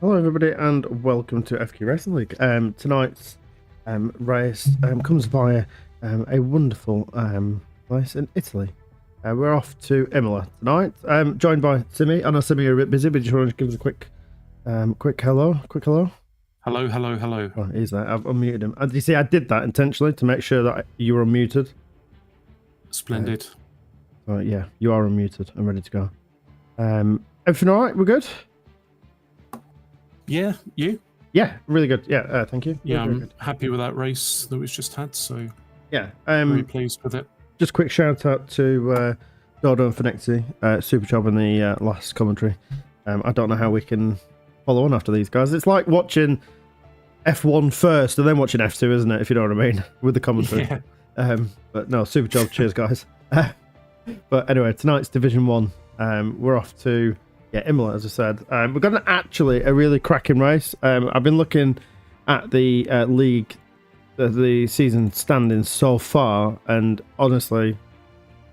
Hello everybody and welcome to FQ Racing League. Tonight's race comes via a wonderful place in Italy. We're off to Imola tonight, joined by Simmy. I know Simmy, you're a bit busy, but just want to give us a quick hello. Hello. Oh, he's there. I've unmuted him. You see, I did that intentionally to make sure that you were unmuted. Splendid. Yeah, you are unmuted. I'm ready to go. Everything all right? We're good? Yeah, you? Yeah, really good. Yeah, thank you. Yeah, really I'm good. happy with that race that we've just had, so Yeah, very pleased with it. Just a quick shout out to Dodo and Finexi, super job in the last commentary. I don't know how we can follow on after these guys. It's like watching F1 first and then watching F2, isn't it? If you know what I mean, with the commentary. Yeah. But no, super job. Cheers, guys. But anyway, tonight's Division 1. We're off to Imola, as I said. We've got a really cracking race. I've been looking at the league, the season standings so far, and honestly,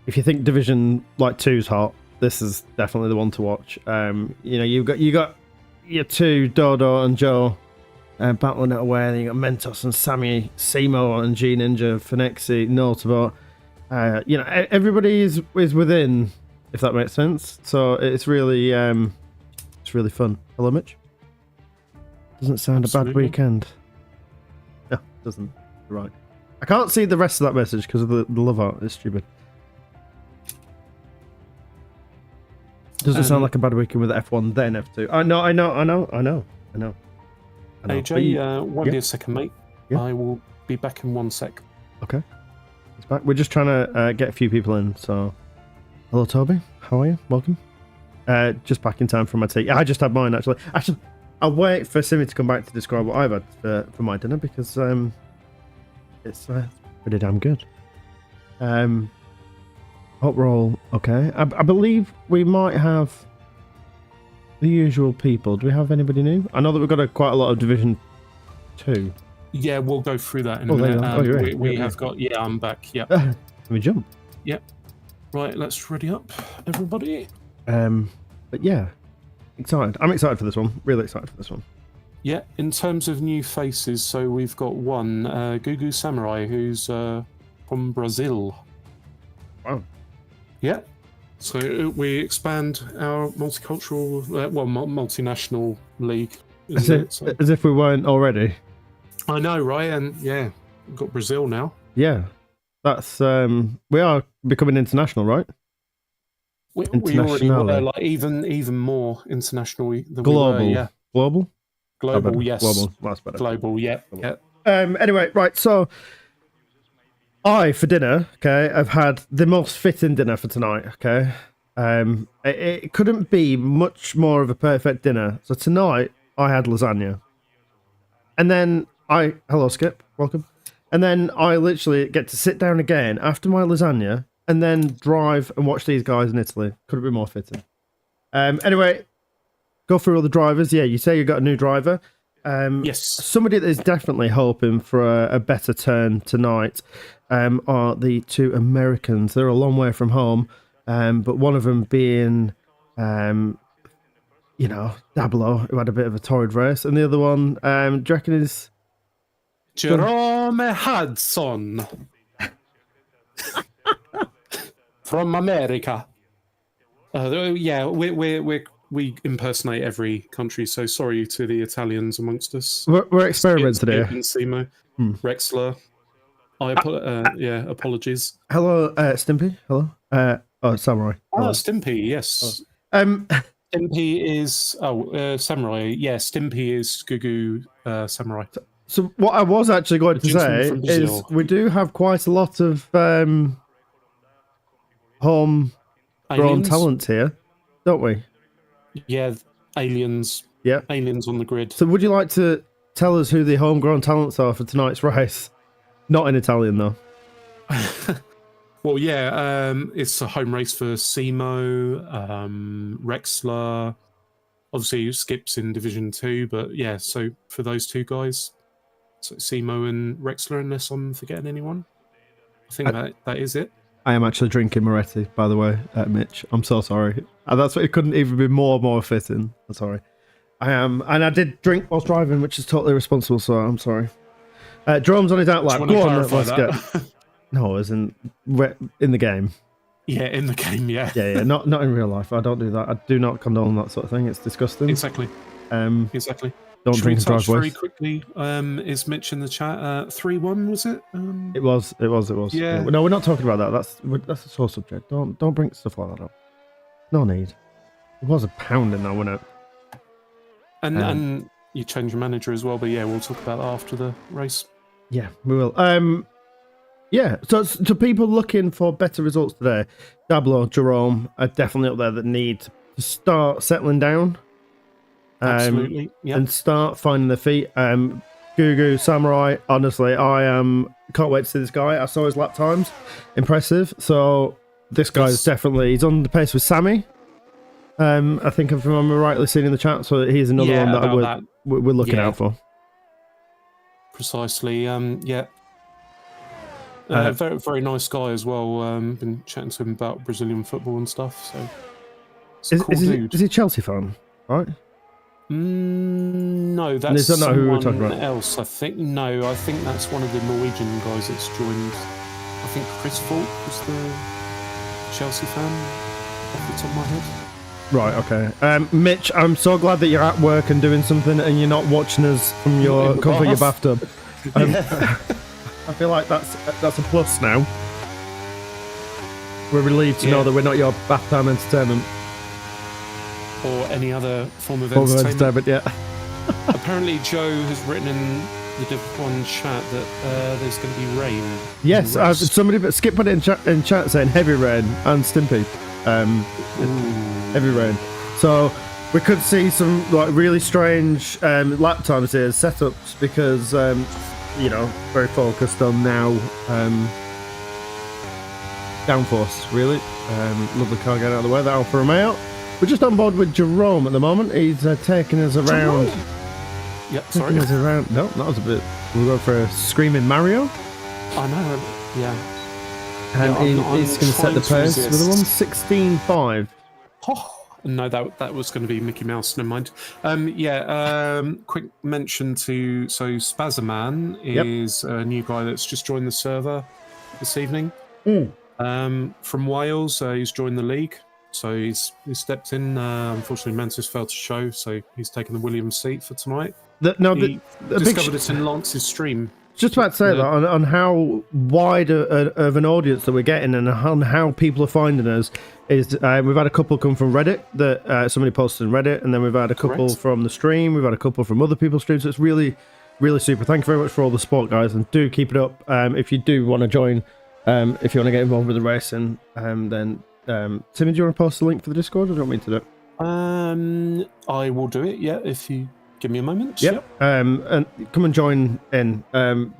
if you think Division 2's hot, this is definitely the one to watch. You got your two, Dodo and Joe, battling it away. Then you got Mentos and Sammy, Simo and G Ninja, Finexi, Notable. Everybody is within, if that makes sense. So it's really fun. Hello, Mitch. Doesn't sound Absolutely. A bad weekend. No, doesn't. You're right. I can't see the rest of that message because of the love art. It's stupid. Doesn't sound like a bad weekend with F1 then F2. I know. AJ, won't be a second, mate. Yeah. I will be back in 1 sec. Okay. It's back. We're just trying to get a few people in, so... Hello, Toby. How are you? Welcome. Just back in time for my tea. I just had mine, actually. I'll wait for Simmy to come back to describe what I've had for my dinner, because it's pretty damn good. Hope we're all okay. I believe we might have the usual people. Do we have anybody new? I know that we've got quite a lot of Division 2. Yeah, we'll go through that in a minute. We have got... Yeah, I'm back. Yeah. Let me jump. Yep. Right, let's ready up, everybody. But yeah, excited. I'm excited for this one. Really excited for this one. Yeah, in terms of new faces, so we've got one, Gugu Samurai, who's from Brazil. Wow. Yeah. So we expand our multicultural, multinational league. As if we weren't already. I know, right? And yeah, we've got Brazil now. Yeah. That's we are becoming international, right? We already were, even more international than global. We were, yeah. Global, yes. Global, that's better. Global, yeah. Anyway, right. So, for dinner, okay, I've had the most fitting dinner for tonight. Okay, it couldn't be much more of a perfect dinner. So tonight I had lasagna, and then hello Skip, welcome. And then I literally get to sit down again after my lasagna and then drive and watch these guys in Italy. Couldn't be more fitting. Anyway, go through all the drivers. Yeah, you say you got a new driver. Yes. Somebody that is definitely hoping for a better turn tonight are the two Americans. They're a long way from home, but one of them being, Dablo, who had a bit of a torrid race, and the other one, do you reckon is... Jerome Hudson from America. Yeah, we impersonate every country, so sorry to the Italians amongst us. We're experimenting here. Simo, Rexler. Apologies. Hello, Stimpy. Hello. Samurai. Hello. Stimpy. Yes. Stimpy is Samurai. Yeah, Stimpy is Gugu Samurai. So what I was actually going to say is we do have quite a lot of homegrown talent here, don't we? Yeah, aliens. Yeah. Aliens on the grid. So would you like to tell us who the homegrown talents are for tonight's race? Not in Italian, though. Well, yeah, it's a home race for Simo, Rexler. Obviously, Skip's in Division 2, but yeah, so for those two guys... So Simo and Rexler, unless I'm forgetting anyone. I think that is it. I am actually drinking Moretti, by the way, Mitch. I'm so sorry. It couldn't even be more fitting. I'm sorry. I am, and I did drink whilst driving, which is totally responsible. So I'm sorry. Jerome's on his out lap. Go on, let's go. No, as in the game. Yeah, in the game. Yeah. Yeah. Not in real life. I don't do that. I do not condone that sort of thing. It's disgusting. Exactly. Exactly. Don't drink and drive very quickly. Is Mitch in the chat? 3-1 was it? It was. Yeah. No, we're not talking about that. That's a sore subject. Don't bring stuff like that up. No need. It was a pound in that, wasn't it? And you change your manager as well, but yeah, we'll talk about that after the race. Yeah, we will. Yeah, so people looking for better results today, Dablo, Jerome are definitely up there that need to start settling down. Absolutely, yeah. And start finding their feet. Gugu, Samurai, honestly, can't wait to see this guy. I saw his lap times. Impressive. So this guy's definitely, he's on the pace with Sammy. I think if I'm rightly seen in the chat, so he's another one that we're looking out for. Precisely. Yeah. Very, very nice guy as well. Been chatting to him about Brazilian football and stuff. So is he a Chelsea fan? Right? No, that's not who we're talking about. Else, I think. No, I think that's one of the Norwegian guys that's joined. I think Chris Falk was the Chelsea fan off the top of my head. Right, okay. Mitch, I'm so glad that you're at work and doing something and you're not watching us from your comfort of your bathtub. I feel like that's a plus now. We're relieved to know that we're not your bath time entertainment. Or any other form of entertainment. Yeah. Apparently Joe has written in the Div 1 chat that there's going to be rain. Yes, Skip put it in chat saying heavy rain and Stimpy. Heavy rain. So we could see some like really strange lap times here, setups, because very focused on now downforce, really. Lovely car getting out of the way, the Alfa Romeo. We're just on board with Jerome at the moment. He's taking us around. Yep, sorry. Taking us around. No, that was a bit. We'll go for a screaming Mario. I know, yeah. And he's going to set the pace with a 1:16.5. Oh, no, that was going to be Mickey Mouse. Never mind. Quick mention to Spazerman is a new guy that's just joined the server this evening. From Wales, he's joined the league, so he's stepped in. Unfortunately, Mantis failed to show, so he's taken the Williams seat for tonight. He discovered it in Lance's stream. Just about to say that on how wide of an audience that we're getting and on how people are finding us is we've had a couple come from Reddit that somebody posted in Reddit, and then we've had a couple from the stream, we've had a couple from other people's streams, so it's really, really super. Thank you very much for all the support, guys, and do keep it up. If you do want to join, if you want to get involved with the racing, then Timmy, do you want to post the link for the Discord, or do you want me to do it? I will do it, yeah, if you give me a moment. Yep. And come and join in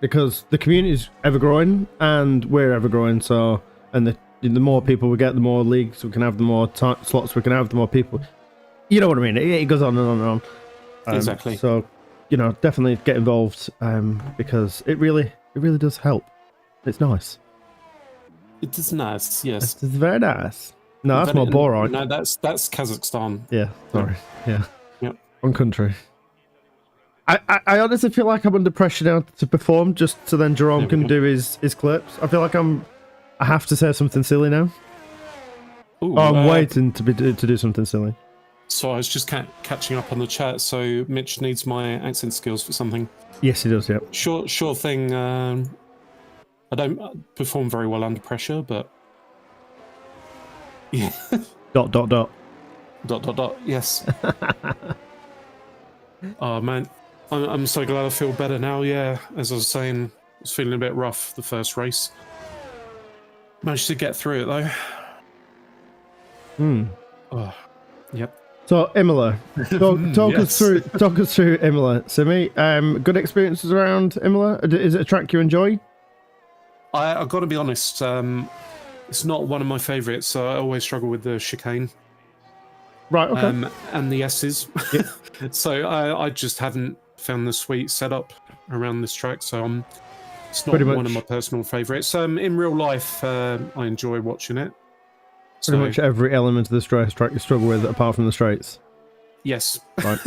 because the community is ever growing and we're ever growing. So, and the more people we get, the more leagues we can have, the more slots we can have, the more people. You know what I mean? It goes on and on and on. Exactly. So, definitely get involved because it really does help. It's nice. It is nice. Yes. It's very nice. No, that's more boring. No, that's Kazakhstan. Yeah. Sorry. Yeah. Yep. One country. I honestly feel like I'm under pressure now to perform, just so then Jerome can do his clips. I feel like I have to say something silly now. Ooh, I'm waiting to do something silly. So I was just catching up on the chat. So Mitch needs my accent skills for something. Yes, he does. Yeah. Sure thing. I don't perform very well under pressure, but yeah. ... Yes. Oh man. I'm so glad I feel better now, yeah. As I was saying, I was feeling a bit rough the first race. Managed to get through it, though. Oh, yep. So, Imola. Talk us through Imola, Simmy. Good experiences around Imola? Is it a track you enjoy? I've got to be honest, it's not one of my favourites, so I always struggle with the chicane. Right, okay. And the S's. Yep. So I just haven't found the sweet setup around this track, so it's not one of my personal favourites. In real life, I enjoy watching it. Pretty much every element of this race track you struggle with, apart from the straights. Yes. Right.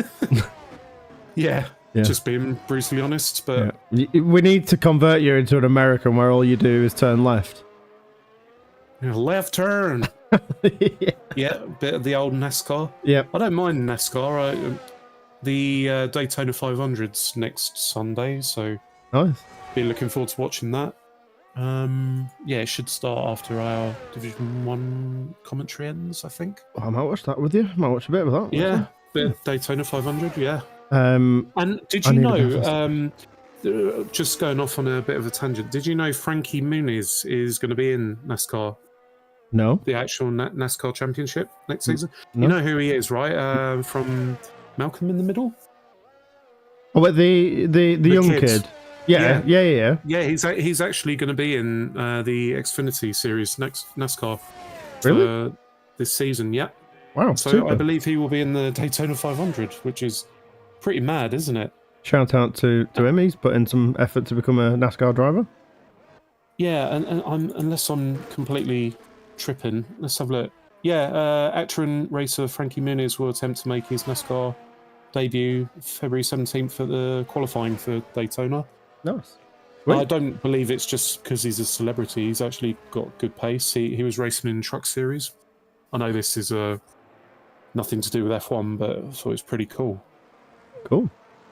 Yeah. Yeah. Just being brutally honest, but we need to convert you into an American where all you do is turn left. left turn. Yeah, a bit of the old NASCAR. Yep. I don't mind NASCAR. The Daytona 500's next Sunday, so Nice. be looking forward to watching that. Yeah, it should start after our Division 1 commentary ends, I think. I might watch that with you. I might watch a bit of that. Yeah, bit of Daytona 500, yeah. And did you know, just going off on a bit of a tangent, did you know Frankie Muniz is going to be in NASCAR? No. The actual NASCAR championship next season? No. You know who he is, right? From Malcolm in the Middle? Oh, but the young kid. Yeah. Yeah, he's actually going to be in the Xfinity Series next NASCAR Really? This season. Yeah. Wow. So super. I believe he will be in the Daytona 500, which is pretty mad, isn't it? Shout out to him. He's put in some effort to become a NASCAR driver. Yeah, and unless I'm completely tripping, let's have a look. Yeah, actor and racer Frankie Muniz will attempt to make his NASCAR debut February 17th at the qualifying for Daytona. Nice. I don't believe it's just because he's a celebrity. He's actually got good pace. He was racing in Truck Series. I know this is nothing to do with F1, but I thought it was pretty cool. Cool.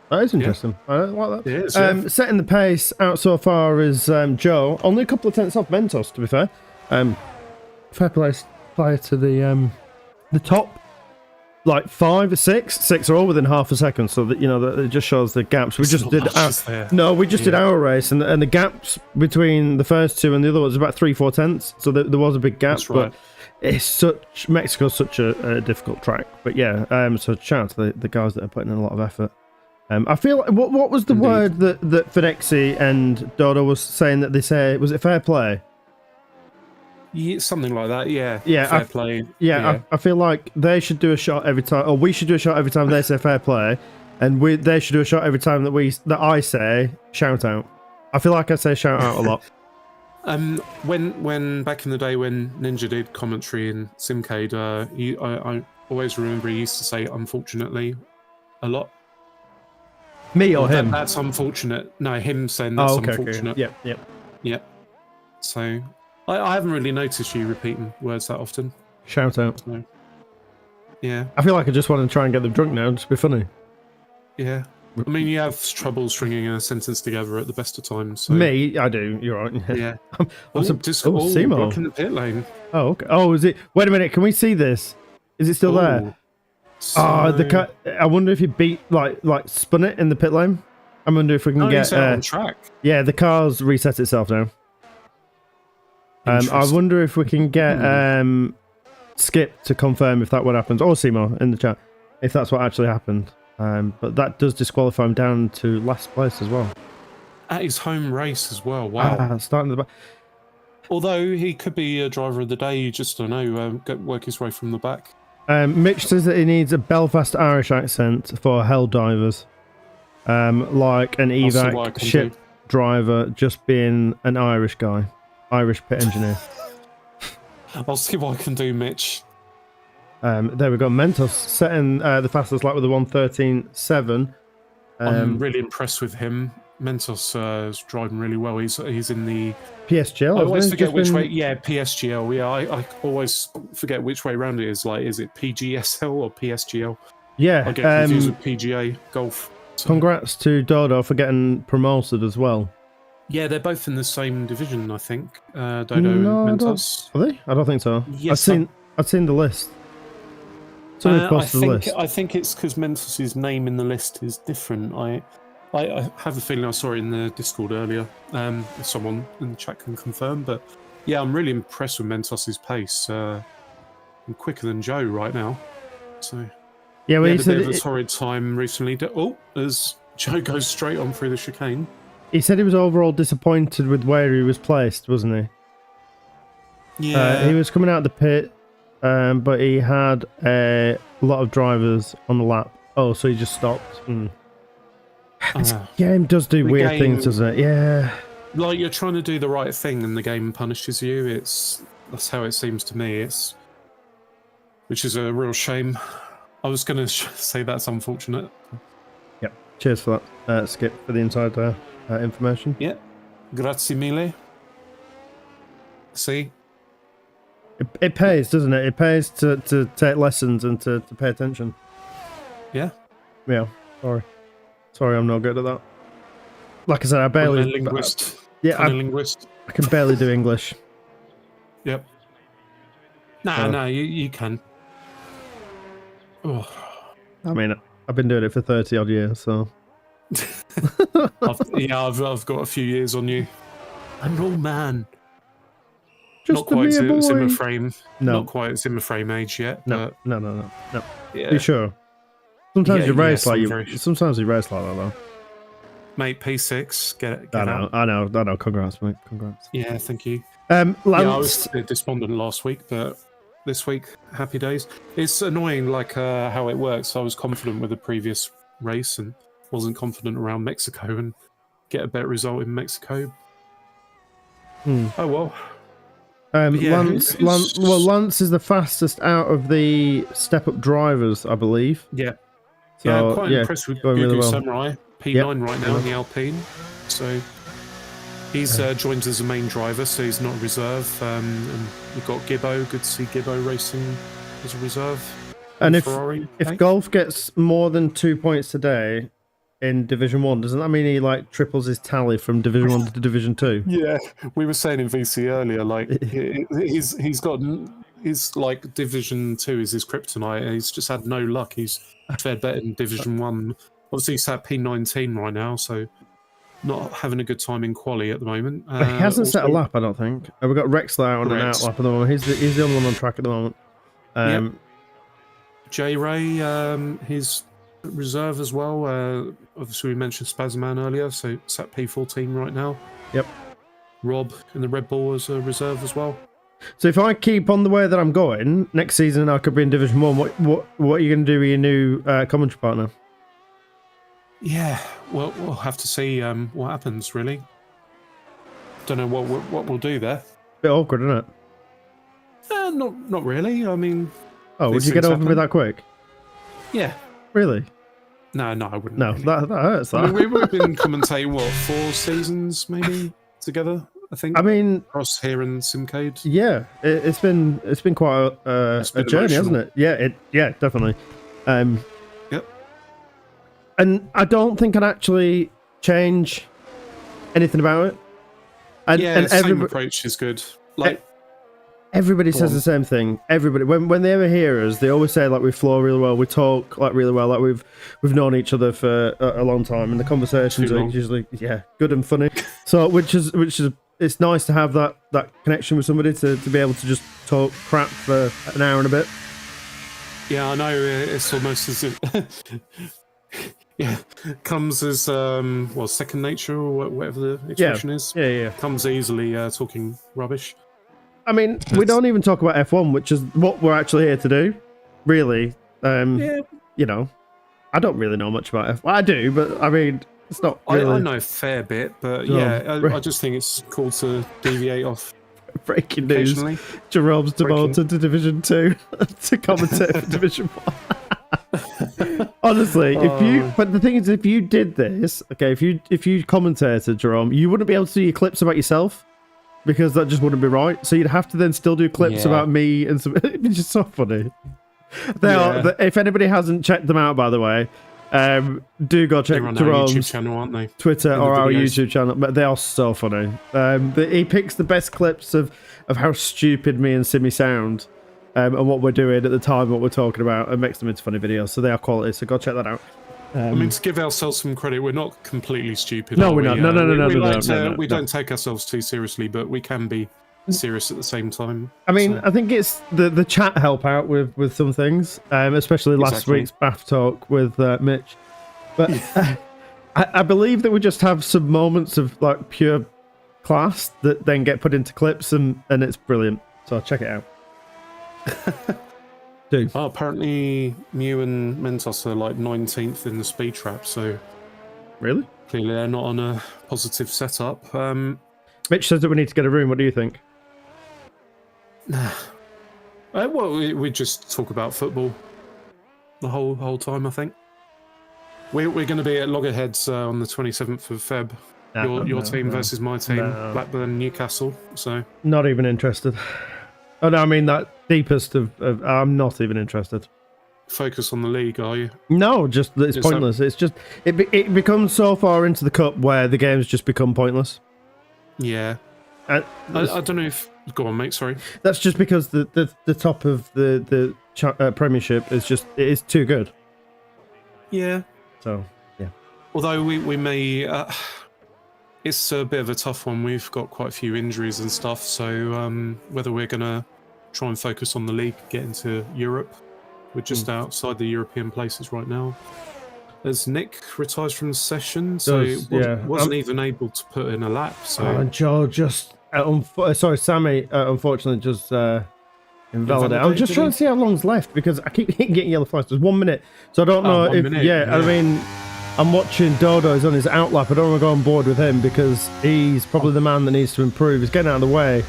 That is interesting. Yeah. I like that. It is, yeah. Setting the pace out so far is Joe. Only a couple of tenths off Mentos, to be fair. Fair play to the top, like 5 or 6 are all within half a second. So that that it just shows the gaps. We just did did our race, and the gaps between the first two and the other was about 3-4 tenths. So there was a big gap. That's right. But Mexico's such a difficult track. But yeah, so shout out to the guys that are putting in a lot of effort. I feel like, what was the word that Fedexi and Dodo was saying that they say? Was it fair play? Yeah, something like that. Yeah. Fair play. Yeah. I feel like they should do a shot every time, or we should do a shot every time they say fair play, and they should do a shot every time that I say shout out. I feel like I say shout out a lot. When back in the day when Ninja did commentary in Simcade, I always remember he used to say unfortunately a lot. Me or him? That's unfortunate. No, him saying that's unfortunate. Okay. Yep. So I haven't really noticed you repeating words that often. Shout out. So, yeah. I feel like I just want to try and get them drunk now. Just be funny. Yeah. I mean, you have trouble stringing a sentence together at the best of times. So. Me, I do. You're right. Yeah. Seymour. Blocking the pit lane. Oh, okay. Oh, is it? Wait a minute. Can we see this? Is it still there? So... the car. I wonder if he beat like spun it in the pit lane. I wonder if we can get on track. Yeah, the car's reset itself now. I wonder if we can get Skip to confirm if that what happens, or Seymour in the chat if that's what actually happened. But that does disqualify him down to last place as well. At his home race as well. Wow. Starting at the back. Although he could be a driver of the day, you just don't know. Work his way from the back. Mitch says that he needs a Belfast Irish accent for hell divers, like an evac ship driver, just being an Irish guy, Irish pit engineer. I'll see what I can do, Mitch. There we go. Mentos setting the fastest lap with a 1:13.7. I'm really impressed with him. Mentos is driving really well. He's in the PSGL. I always forget which way. Yeah, PSGL. Yeah, I always forget which way around it is. Like, is it PGSL or PSGL? Yeah, I get confused with PGA Golf. So. Congrats to Dodo for getting promoted as well. Yeah, they're both in the same division, I think. Dodo and Mentos. Are they? I don't think so. Yes, I've seen the list. I think it's because Mentos' name in the list is different. I have a feeling I saw it in the Discord earlier. If someone in the chat can confirm, but yeah, I'm really impressed with Mentos' pace. I'm quicker than Joe right now. So yeah, well, he had a bit of a torrid time recently. As Joe goes straight on through the chicane. He said he was overall disappointed with where he was placed, wasn't he? Yeah. He was coming out of the pit, but he had a lot of drivers on the lap. Oh, so he just stopped. This game does do weird things, doesn't it? Yeah. Like, you're trying to do the right thing and the game punishes you. That's how it seems to me. Which is a real shame. I was going to say that's unfortunate. Yep. Cheers for that, Skip, for the inside information. Yeah. Grazie mille. See? It pays, doesn't it? It pays to take lessons and to pay attention. Yeah. Yeah. Sorry, I'm not good at that. Like I said, I barely... linguist. Yeah, linguist. I can barely do English. Yep. No, you can. Oh. I mean, I've been doing it for 30 odd years, so... I've got a few years on you. An old man. Just not quite Zimmer boy. frame. No. Not quite Zimmer frame age yet. No. But No. yeah. Are you sure? Sometimes you race like very... Sometimes you race like that, though. Mate, P6. Get I out. know. Congrats, mate. Congrats. Yeah, thank you. Lance... Yeah, I was a bit despondent last week, but this week, happy days. It's annoying, like how it works. I was confident with the previous race and wasn't confident around Mexico and get a better result in Mexico. Oh well. Lance is the fastest out of the step-up drivers, I believe. Yeah. So, I'm quite impressed with Gugu really well. Samurai, P9 right now in the Alpine. So he's joined as a main driver, so he's not a reserve. And we've got Gibbo. Good to see Gibbo racing as a reserve. And Ferrari, if Golf gets more than 2 points today in Division 1, doesn't that mean he like triples his tally from Division 1 to Division 2? Yeah, we were saying in VC earlier, like he's got his like Division 2 is his kryptonite. He's just had no luck. He's fared better in Division 1. Obviously, he's at P19 right now, so not having a good time in quali at the moment. He hasn't set a lap, I don't think. We've got Rexler out on an out lap at the moment. He's the only one on track at the moment. Yep. J Ray, his reserve as well. Obviously, we mentioned Spazman earlier, so it's at P14 right now. Yep. Rob in the Red Bull as a reserve as well. So if I keep on the way that I'm going, next season I could be in Division 1. What are you going to do with your new commentary partner? Yeah, well, we'll have to see what happens, really. Don't know what we'll do there. Bit awkward, isn't it? Not really. I mean... Oh, would you get over me that quick? Yeah. Really? No, I wouldn't. No, really. that hurts. I mean, we've been commentating, 4 seasons, maybe, together, I think? I mean... Across here and Simcade. Yeah, it's been quite a journey, hasn't it? Yeah, definitely. Yep. And I don't think I'd actually change anything about it. And same approach is good. Like... Everybody says the same thing. Everybody, when they ever hear us, they always say like we flow really well, we talk like really well, like we've known each other for a long time, and the conversations are usually good and funny. So which is it's nice to have that connection with somebody to be able to just talk crap for an hour and a bit. Yeah, I know. It's almost as if comes as second nature or whatever the expression is. Yeah. Comes easily talking rubbish. I mean, we don't even talk about F1, which is what we're actually here to do, really. You know, I don't really know much about F1. I do, but I mean, it's not really... I know a fair bit, but I just think it's cool to deviate off. Breaking news. Jerome's demoted to Division 2 to commentate for Division 1. Honestly, but the thing is, if you did this, okay, if you commentated, Jerome, you wouldn't be able to do your clips about yourself. Because that just wouldn't be right. So you'd have to then still do clips about me and some. It's just so funny. If anybody hasn't checked them out, by the way, do go check Jerome's YouTube channel, aren't they? Twitter or our YouTube channel. But they are so funny. He picks the best clips of how stupid me and Simmy sound, and what we're doing at the time, what we're talking about, and makes them into funny videos. So they are quality. So go check that out. I mean, to give ourselves some credit, we're not completely stupid. No, we're not. No. We don't take ourselves too seriously, but we can be serious at the same time. I mean, I think it's the chat help out with some things, especially last week's bath talk with Mitch. But I believe that we just have some moments of like pure class that then get put into clips, and it's brilliant. So check it out. Oh, apparently Mew and Mentos are like 19th in the speed trap, so really? Clearly they're not on a positive setup. Mitch says that we need to get a room. What do you think? Well, we just talk about football. the whole time. I think we're going to be at loggerheads on the 27th of Feb. Your team versus my team, Blackburn, Newcastle. So not even interested. Oh no, I mean that deepest of I'm not even interested. Focus on the league, are you? No, just it's pointless. It's just it becomes so far into the cup where the games just become pointless. Yeah, I don't know if. Go on, mate. Sorry. That's just because the top of the Premiership is too good. Yeah. So yeah. Although we may, it's a bit of a tough one. We've got quite a few injuries and stuff. So whether we're gonna try and focus on the league, get into Europe, we're just outside the European places right now. As Nick retires from the session, so wasn't even able to put in a lap. So and Joe just. Sorry, Sammy. Unfortunately, just invalidated. I'm just trying to see how long's left because I keep getting yellow flags. There's 1 minute, so I don't know if. Yeah, I mean, I'm watching Dodo. He's on his outlap. I don't want to go on board with him because he's probably the man that needs to improve. He's getting out of the way.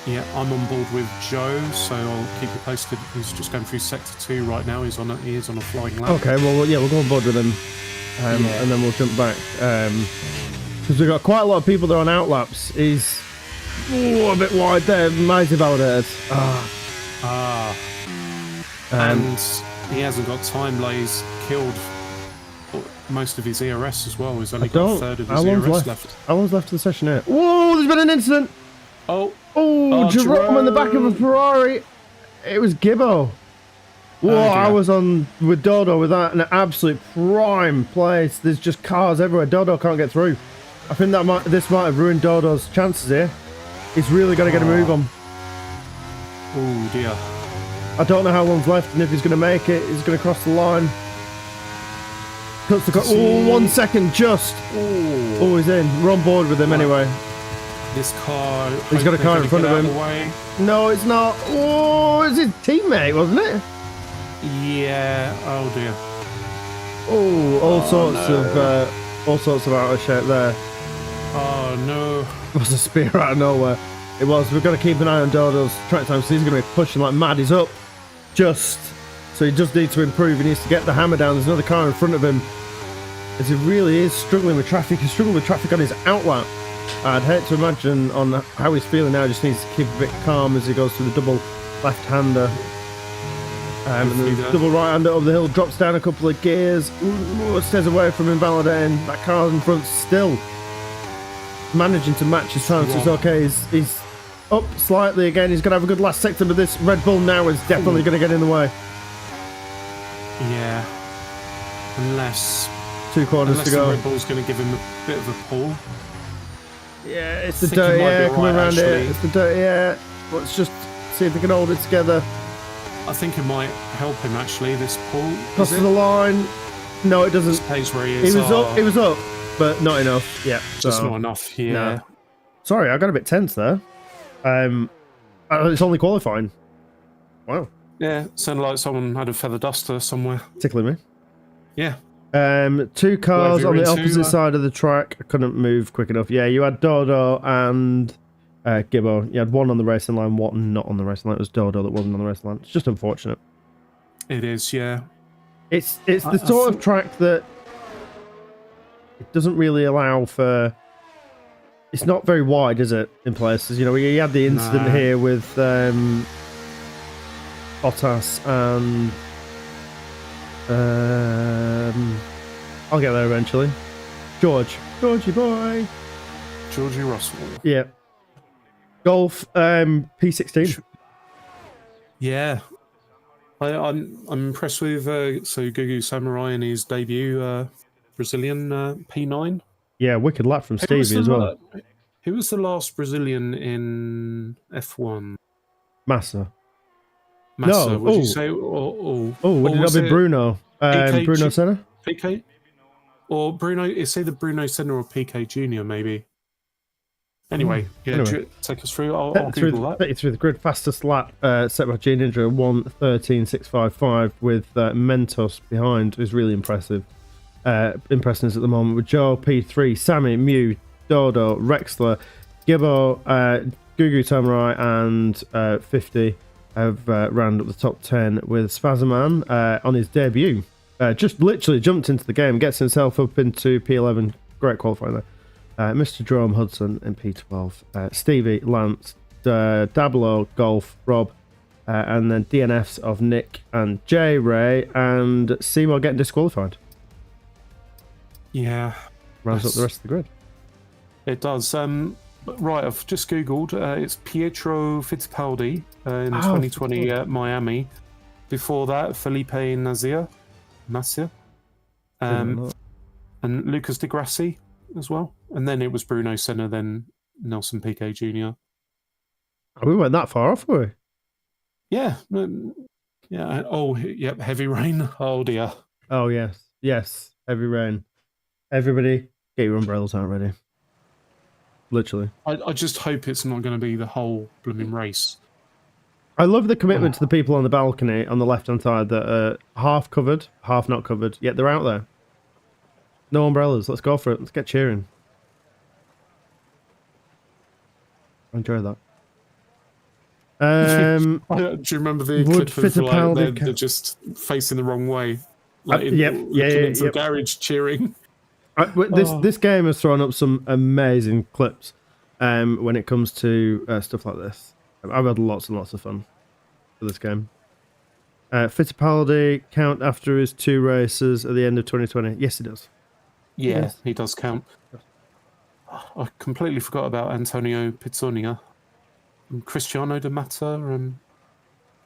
Yeah, I'm on board with Joe, so I'll keep you posted. He's just going through sector 2 right now. He is on a flying lap. Okay, well, yeah, we'll go on board with him, and then we'll jump back. Because we've got quite a lot of people that are on outlaps. He's a bit wide there. Mighty validated. And he hasn't got time. He's killed most of his ERS as well. He's only got a third of his ERS left. How long's left of the session here? Whoa, there's been an incident. Oh, Jerome in the back of a Ferrari. It was Gibbo. Whoa, I was on with Dodo with that in an absolute prime place. There's just cars everywhere. Dodo can't get through. I think this might have ruined Dodo's chances here. He's really got to get a move on. Oh dear. I don't know how long's left and if he's going to make it. He's going to cross the line. Cuts the 1 second just. Oh, he's in. We're on board with him anyway. This car. He's got a car in front of him. No, it's not. Oh, it's his teammate, wasn't it? Yeah. Oh dear. Oh, all sorts of out of shape there. Oh no. It was a spear out of nowhere. It was. We've got to keep an eye on Dodo's track time, so he's going to be pushing like mad. He's up. So he does need to improve. He needs to get the hammer down. There's another car in front of him. As he really is struggling with traffic. He's struggling with traffic on his outlap. I'd hate to imagine on how he's feeling now. He just needs to keep a bit calm as he goes through the double left-hander. And the double right-hander over the hill, drops down a couple of gears. Stays away from invalidating. That car in front still managing to match his time, so it's okay. He's up slightly again. He's going to have a good last sector, but this Red Bull now is definitely going to get in the way. Yeah. Unless 2 corners to go. The Red Bull's going to give him a bit of a pull. Yeah, it's the dirty air coming around here. It's the dirty air. Let's just see if we can hold it together. I think it might help him actually, this pull. Crosses the line. No, it doesn't. Stays where he is. He was up, but not enough. Yeah. Just not enough, yeah. No. Sorry, I got a bit tense there. It's only qualifying. Wow. Yeah, sounded like someone had a feather duster somewhere. Tickling me. Yeah. 2 cars on the opposite side of the track. I couldn't move quick enough. Yeah, you had Dodo and Gibbo. You had one on the racing line, one not on the racing line. It was Dodo that wasn't on the racing line. It's just unfortunate. It is, yeah. It's the sort of track that it doesn't really allow for. It's not very wide, is it? In places, you know, you had the incident here with Bottas and. I'll get there eventually. Georgie boy. Georgie Russell. Yeah. Golf P16. Yeah. I'm impressed with Gugu Samurai in his debut Brazilian P9. Yeah, wicked lap from Stevie as well. Who was the last Brazilian in F1? Massa. No. Would you say? Would it not be Bruno? Bruno Senna? PK? Or Bruno? It's either Bruno Senna or PK Junior, maybe. Anyway, take us through. I'll Google that. Take you through the grid. Fastest lap set by G Ninja, 1:13.655 with Mentos behind is really impressive. Impressing us at the moment with Joe, P3, Sammy, Mew, Dodo, Rexler, Gibbo, Gugu Samurai, and 50 have rounded up the top 10 with Spazman on his debut. Just literally jumped into the game, gets himself up into P11. Great qualifying there. Mr. Jerome Hudson in P12. Stevie, Lance, Dablo, Golf, Rob, and then DNFs of Nick and J Ray, and Seymour getting disqualified. Yeah. Rounds up the rest of the grid. It does. Right, I've just Googled. It's Pietro Fittipaldi in 2020 at Miami. Before that, Felipe Nasir. And Lucas Di Grassi as well. And then it was Bruno Senna, then Nelson Piquet Jr. Oh, we went that far off, were we? Yeah. Yeah. Oh, yep. Heavy rain. Oh, dear. Oh, yes. Yes. Heavy rain. Everybody, get your umbrellas out ready. Literally. I just hope it's not going to be the whole blooming race. I love the commitment to the people on the balcony on the left-hand side that are half covered, half not covered, yet they're out there. No umbrellas. Let's go for it. Let's get cheering. I enjoy that. Do you remember the clip of like, they're just facing the wrong way? Like into the garage cheering. This game has thrown up some amazing clips when it comes to stuff like this. I've had lots and lots of fun for this game. Fittipaldi count after his 2 races at the end of 2020. Yes, he does. Yeah, yes. He does count. I completely forgot about Antonio Pizzonia. Cristiano de Mata.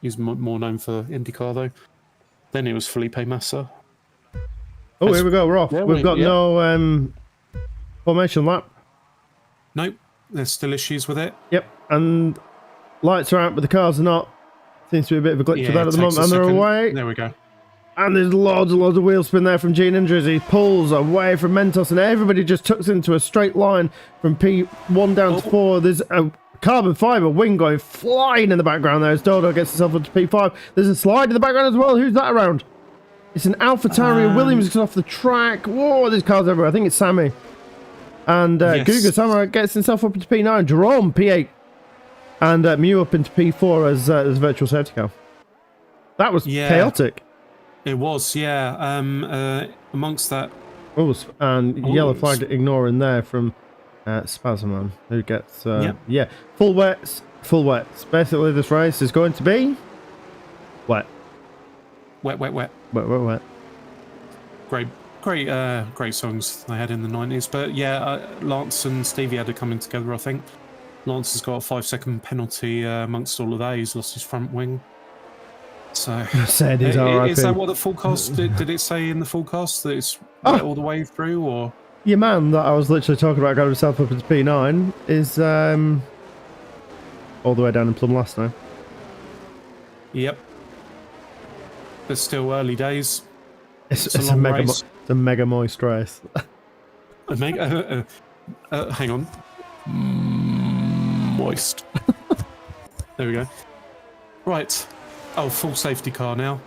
He's more known for IndyCar, though. Then it was Felipe Massa. Oh, here we go. We're off. Yeah, We've got no formation lap. Nope. There's still issues with it. Yep. And lights are out, but the cars are not. Seems to be a bit of a glitch for that at the moment. And they're away. There we go. And there's loads of wheel spin there from Gene Indra as he pulls away from Mentos, and everybody just tucks into a straight line from P1 down to 4. There's a carbon fibre wing going flying in the background there as Dodo gets himself up to P5. There's a slide in the background as well. Who's that around? It's an AlphaTauri. Williams gets off the track. Whoa, there's cars everywhere. I think it's Sammy. And Guga Samurai gets himself up into P9. Jerome, P8. And Mew up into P4 as virtual safety car. That was chaotic. It was, yeah. Amongst that... Oh, and yellow flag ignoring there from Spazman, who gets... full wets. Full wets. Basically, this race is going to be... wet. Wet. Great songs they had in the 90s. But yeah, Lance and Stevie had to come in together, I think. Lance has got a 5-second penalty amongst all of that. He's lost his front wing. So said he's RIP. Is that what the forecast did it say in the forecast that it's wet all the way through, or your man that I was literally talking about got himself up into P9 is all the way down in plumb last now. Yep. But still early days. It's a mega moist race. Hang on. Moist. There we go. Right. Oh, full safety car now.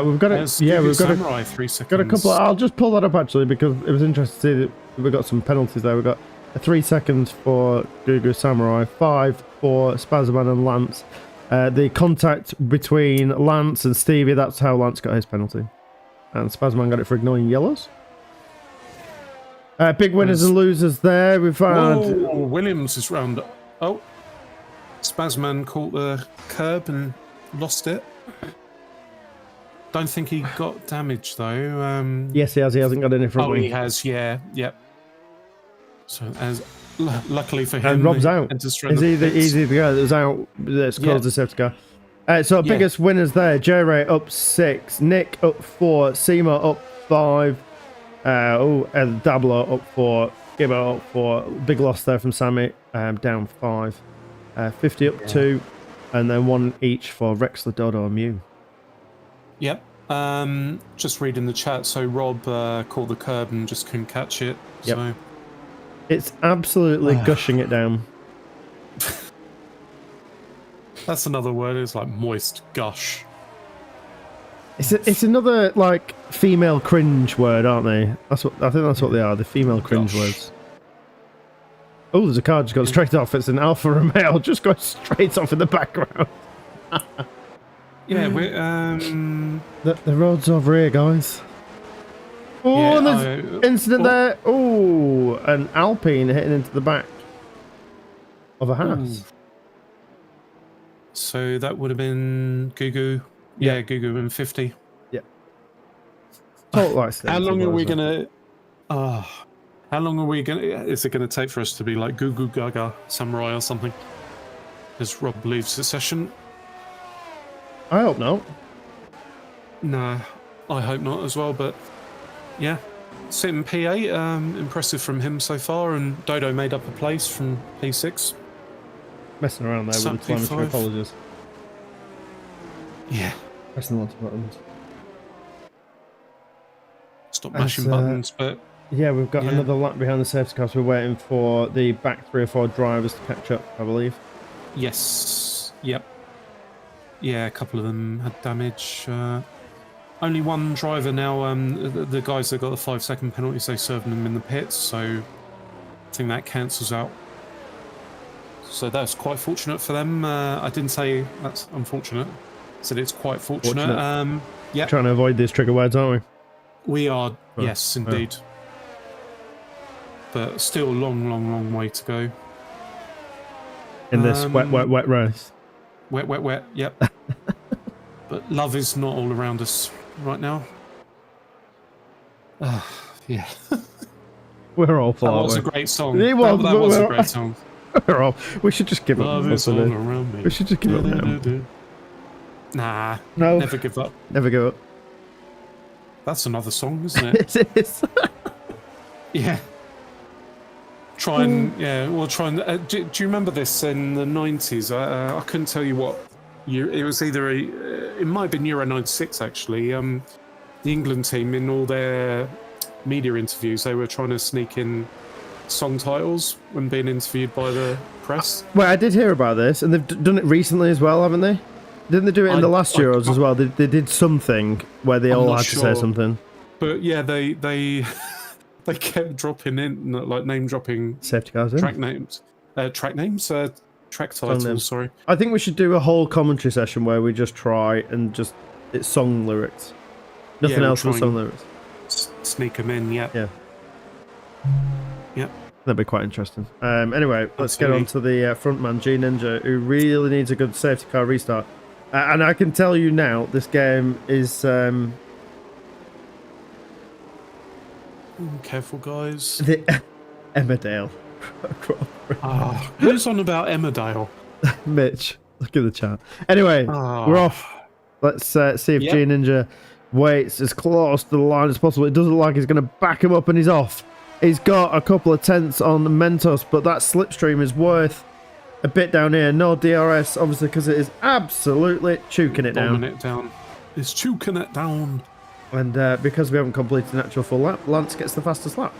We've got it. Yeah, we've got Samurai, 3 seconds. Got a couple. I'll just pull that up actually because it was interesting to see that we've got some penalties there. We've got 3 seconds for Gugu Samurai, 5 for Spazman and Lance. The contact between Lance and Stevie, that's how Lance got his penalty. And Spazman got it for ignoring yellows. Big winners and losers there. We've had... Whoa, Williams is round. Oh. Spazman caught the curb and lost it. Don't think he got damage though. Yes, he has. He hasn't got any front wing. He has, yeah. Yep. So, luckily for him... And Rob's out. Is he the guy that was out that's caused the safety car? So biggest winners there. J-Ray up 6. Nick up 4. Seymour up 5. Dablo up 4. Gibbo up 4. Big loss there from Sammy. Down 5. 50 up 2. And then 1 each for Rexler, Dodo and Mew. Yep. Just reading the chat. So Rob caught the curb and just couldn't catch it. Yep. So it's absolutely gushing it down. That's another word. It's like moist gush. It's another like female cringe word, aren't they? I think that's what they are. The female cringe words. Oh, there's a car just got straight off. It's an Alfa Romeo just got straight off in the background. Yeah, we're The road's over here, guys. Oh, yeah, and there's incident there. Oh, an Alpine hitting into the back of a house. Ooh. So that would have been Gugu. Yeah, Gugu in 50. Yeah. Total like How long are we gonna? How long are we gonna? Is it gonna take for us to be like Gugu Gaga Samurai or something? As Rob leaves the session. I hope not. No, I hope not as well. But yeah, sitting P8, impressive from him so far, and Dodo made up a place from P6. Messing around there with the telemetry apologies. Yeah. Pressing lots of buttons. Stop mashing buttons, but... Yeah, we've got another lap behind the safety car, so we're waiting for the back 3 or 4 drivers to catch up, I believe. Yes. Yep. Yeah, a couple of them had damage. Only one driver now. The guys that got the 5-second penalties, they served them in the pits, so I think that cancels out. So that's quite fortunate for them. I didn't say that's unfortunate. I said it's quite fortunate. Yeah. Trying to avoid these trigger words, aren't we? We are. Oh. Yes, indeed. Oh. But still a long way to go. In this wet race. Wet. Yep. But love is not all around us right now. Yeah. We're all for it. That was a great song. That was a great song. We should just give up. Love is all around me. We should just give up now. Nah. No. Never give up. Never give up. That's another song, isn't it? It is. Yeah. Try and we'll try and. Do you remember this in the 90s? I couldn't tell you what year. It was either it might have been Euro 96 actually. The England team, in all their media interviews, they were trying to sneak in song titles when being interviewed by the press. Well, I did hear about this, and they've done it recently as well, haven't they? Didn't they do it in the last Euros as well? They did something where they all had to say something. But yeah, they kept dropping in, like name dropping safety cars in. Track titles. Sorry. I think we should do a whole commentary session where we just try and it's song lyrics. Nothing else but song lyrics. Sneak them in, yeah. Yeah. Yep. That'd be quite interesting. Anyway, let's get on to the frontman, G Ninja, who really needs a good safety car restart. And I can tell you now, this game is... careful, guys. The Emmerdale. Who's on about Emmerdale? Mitch, look at the chat. Anyway, we're off. Let's see if G Ninja waits as close to the line as possible. It doesn't look like he's going to back him up, and he's off. He's got a couple of tenths on Mentos, but that slipstream is worth a bit down here. No DRS, obviously, because it is absolutely choking it down. It's choking it down. And because we haven't completed an actual full lap, Lance gets the fastest lap.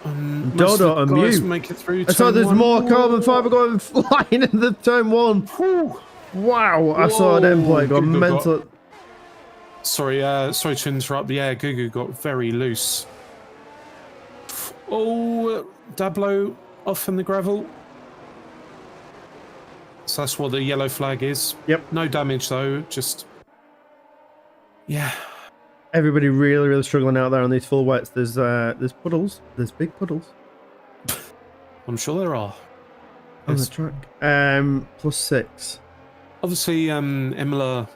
Dodo and Mew. Make it through. So there's more carbon fibre going flying in the turn 1. Whew. Wow, whoa. I saw an end plate go mental. Sorry to interrupt. Yeah, Gugu got very loose. Oh, Dablo off in the gravel. So that's what the yellow flag is. Yep. No damage though, just... Yeah. Everybody really struggling out there on these full wets. There's puddles. There's big puddles. I'm sure there are. On the track. +6. Obviously, Imola...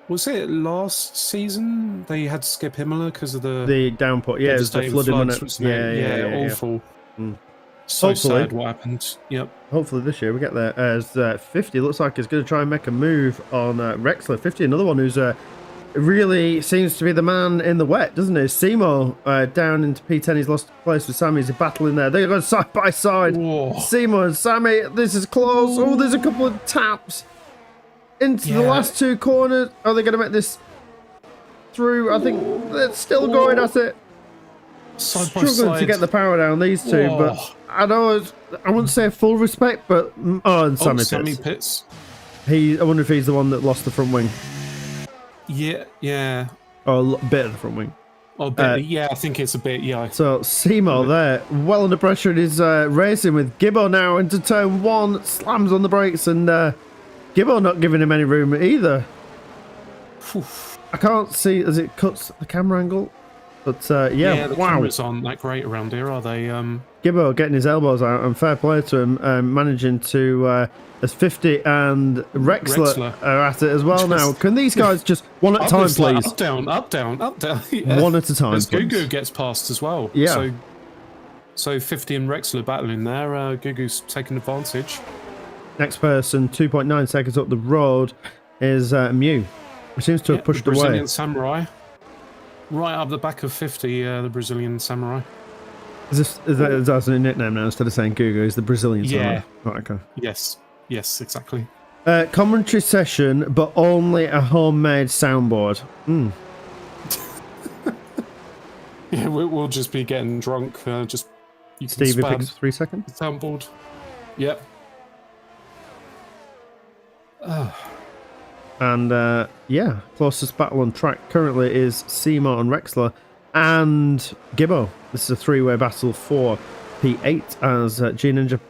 Was it last season they had to skip Imola because of the downpour? Yeah, it was the flooding. Yeah, awful. So hopefully, sad what happened. Yep. Hopefully this year we get there. As 50 looks like he's going to try and make a move on Rexler. 50, another one who's really seems to be the man in the wet, doesn't he? Simo down into P10. He's lost place with Sammy. He's battling there. They're going side by side. Whoa. Simo and Sammy. This is close. Oh, there's a couple of taps into the last 2 corners. Are they going to make this through? I think they're still going at it. Side by Struggling side to get the power down, these two. But I know I wouldn't say full respect, but and Sammy Pitts. I wonder if he's the one that lost the front wing. Yeah. Or a bit of the front wing. Oh, I think it's a bit. Yeah. So Simo there, well under pressure, and is racing with Gibbo now into turn 1. Slams on the brakes, and Gibbo not giving him any room either. Whew. I can't see as it cuts the camera angle, but Yeah, the wow. cameras aren't that great around here, are they? Gibbo getting his elbows out, and fair play to him, managing to. As 50 and Rexler are at it as well now. Can these guys just one at a time, please? Up, down, up, down, up, down. Yeah. One at a time, as please. Gugu gets past as well. Yeah. So 50 and Rexler battling there. Gugu's taking advantage. Next person, 2.9 seconds up the road, is Mew. He seems to have pushed the Brazilian away. Samurai. Right up the back of 50, the Brazilian Samurai. Is that a nickname now instead of saying Gugu? Is the Brazilian Samurai? Yeah. Right, okay. Yes, exactly. Commentary session, but only a homemade soundboard. Yeah, we'll just be getting drunk. Just you can Stevie spam picks 3 seconds. soundboard. Yep. And yeah, closest battle on track currently is Seymour and Rexler and Gibbo. This is a three-way battle for P8 as G Ninja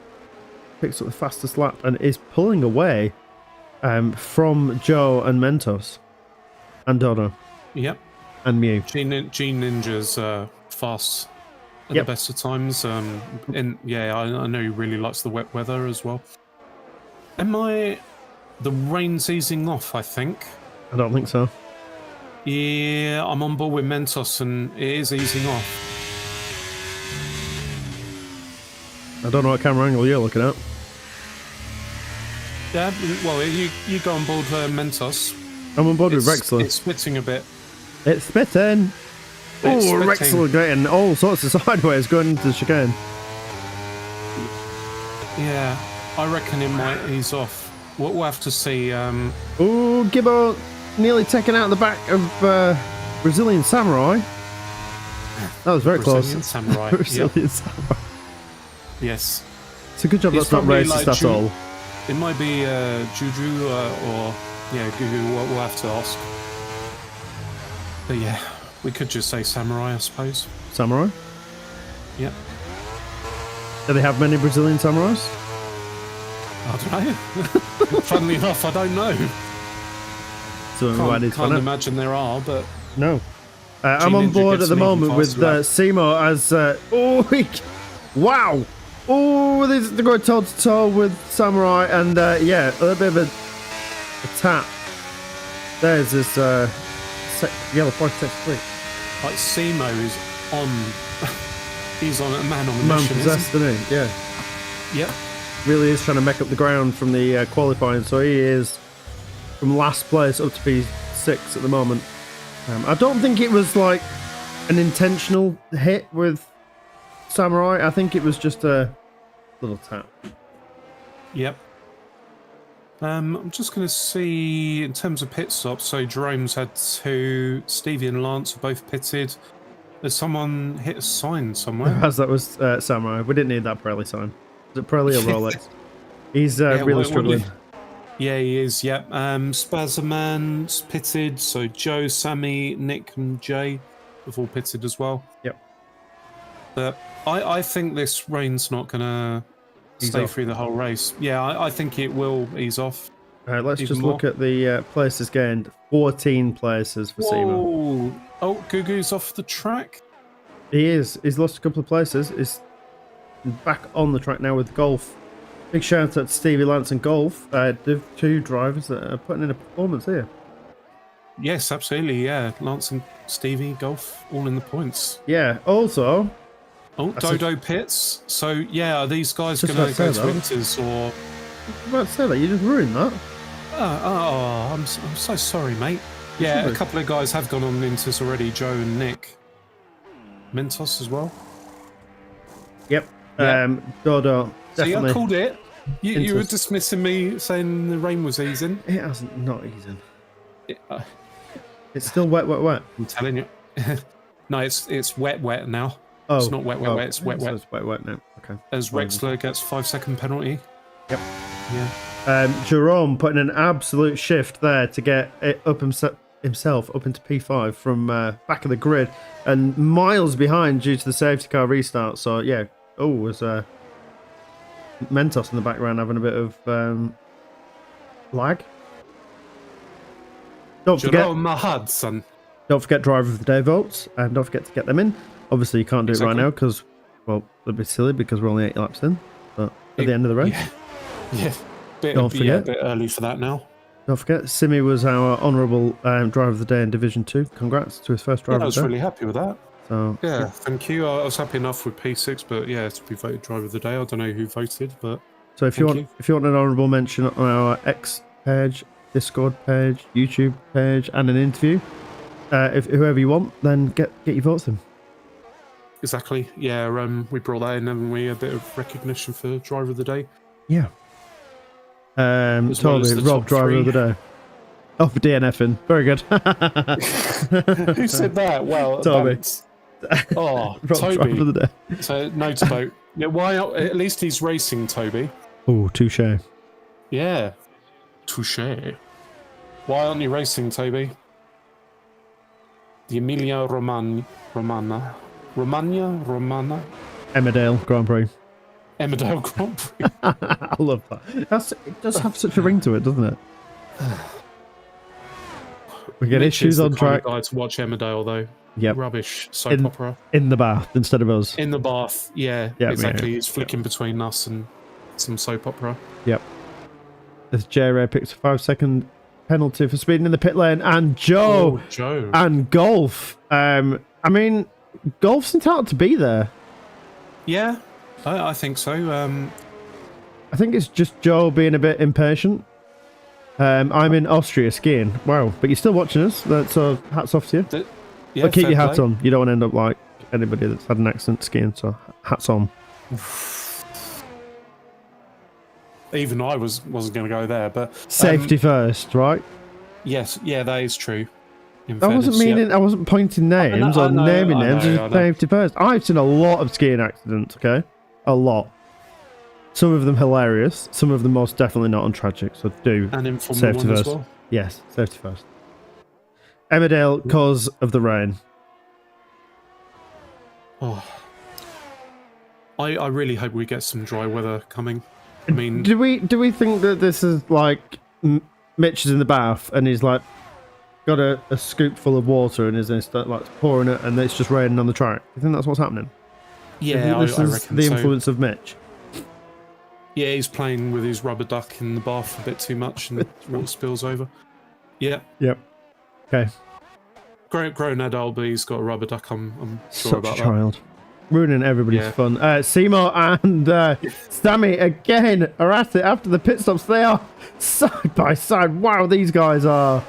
picks up the fastest lap and is pulling away from Joe and Mentos and Dodo. Yep. And Mew. G Ninja's fast at the best of times. And yeah, I know he really likes the wet weather as well. The rain's easing off, I think. I don't think so. Yeah, I'm on board with Mentos and it is easing off. I don't know what camera angle you're looking at. Yeah, well, you go on board Mentos. I'm on board with Rexler. It's spitting a bit. It's spitting. Oh, Rexler getting all sorts of sideways going into the chicane. Yeah, I reckon it might ease off. We'll have to see. Oh, Gibbo nearly taken out the back of Brazilian Samurai. That was very Brazilian close. Samurai. Brazilian Samurai. Yes. It's a good job that's not racist at all. It might be Juju or Gugu. We'll have to ask. But yeah, we could just say Samurai, I suppose. Samurai? Yeah. Do they have many Brazilian Samurais? I don't know. Funnily enough, I don't know. So can't imagine there are, but... No. I'm on board at the moment with Seymour as... wow! Oh, they're going toe-to-toe with Samurai, and yeah, a little bit of a tap. There's this yellow point 6-3. Like, Simo is on... He's on a man on the mission, possessed, isn't he? Yeah. Yep. Really is trying to make up the ground from the qualifying, so he is from last place up to P6 at the moment. I don't think it was like an intentional hit with Samurai. I think it was just a little tap. Yep. I'm just going to see in terms of pit stops. So Jerome's had 2. Stevie and Lance are both pitted. Has someone hit a sign somewhere? As that was Samurai. We didn't need that Pirelli sign. Is it Pirelli or Rolex? He's really struggling. Yeah, he is. Yep. Spazerman's pitted. So Joe, Sammy, Nick, and Jay have all pitted as well. Yep. But I think this rain's not going to stay through the whole race. Yeah, I think it will ease off. All right, let's just look at the places gained. 14 places for Seymour. Oh, Gugu's off the track. He is. He's lost a couple of places. He's back on the track now with Golf. Big shout out to Stevie, Lance and Golf. The 2 drivers that are putting in a performance here. Yes, absolutely. Yeah, Lance and Stevie, Golf, all in the points. Yeah. Also. Oh, Dodo pits. So yeah, are these guys going to go to Winters or? I was about to say that. You just ruined that. I'm so sorry, mate. Yeah, a couple of guys have gone on Winters already. Joe and Nick. Mentos as well. Yep. Dodo. Definitely. See, I called it. You were dismissing me, saying the rain was easing. It hasn't not easing. It's still wet. I'm telling you. No, it's wet now. Oh, it's not wet. It's wet. So it's wet now. Okay. As Rexler gets 5-second penalty. Yep. Yeah. Jerome putting an absolute shift there to get it up himself up into P5 from back of the grid and miles behind due to the safety car restart. So yeah. Oh, was Mentos in the background having a bit of lag. Don't forget, Hudson. don't forget driver of the day votes, and don't forget to get them in. Obviously, you can't do it right now because, well, it'd be silly because we're only 8 laps in. But at the end of the race, yeah, don't forget. a bit early for that now. Don't forget, Simmy was our honourable driver of the day in Division 2. Congrats to his first driver. I was really happy with that. So yeah, thank you. I was happy enough with P6, but yeah, to be voted driver of the day. I don't know who voted, but so if you want an honourable mention on our X page, Discord page, YouTube page, and an interview, if whoever you want, then get your votes in. Exactly. Yeah, we brought that in, haven't we? A bit of recognition for driver of the day. Yeah. Toby, Rob, driver of the day. Oh, for DNFing. Very good. Who said that? Well, Toby. Oh, Rob, Toby. driver of the day. So, note about. Yeah, why? At least he's racing, Toby. Oh, touche. Yeah. Touche. Why aren't you racing, Toby? The Emilia Romagna. Emmerdale Grand Prix. Emmerdale Grand Prix. I love that. It does have such a ring to it, doesn't it? We get Mitch issues is on the track. kind of guy to watch Emmerdale, though. Yep. Rubbish soap opera. In the bath instead of us. In the bath, yeah, Yeah, exactly. yeah. He's flicking between us and some soap opera. Yep. As J-Ray picks a 5-second penalty for speeding in the pit lane, and Joe and Golf. I mean, Golf's entitled to be there. Yeah, I think so. I think it's just Joe being a bit impatient. I'm in Austria skiing. Wow, but you're still watching us. So hats off to you. Yeah, but keep your hats play. on. You don't want to end up like anybody that's had an accident skiing. So hats on. Even I wasn't going to go there, but safety first, right? Yes, yeah, that is true. I wasn't meaning. I wasn't pointing names or naming names. Just safety first. I've seen a lot of skiing accidents. Okay, a lot. Some of them hilarious. Some of them most definitely not untragic. So do and in safety first. As well. Yes, safety first. Emmerdale, cause of the rain. Oh, I really hope we get some dry weather coming. I mean, do we think that this is like Mitch is in the bath and he's like got a scoop full of water and is going to start like pouring it and it's just raining on the track? You think that's what's happening? Yeah, this I is reckon the so. influence of Mitch. Yeah, he's playing with his rubber duck in the bath a bit too much and water spills over. Yeah. Yep. Okay. Grown adult, but he's got a rubber duck. I'm sure Such about a child. that. Ruining everybody's fun. Seymour and Sammy again are at it after the pit stops. They are side by side. Wow, these guys are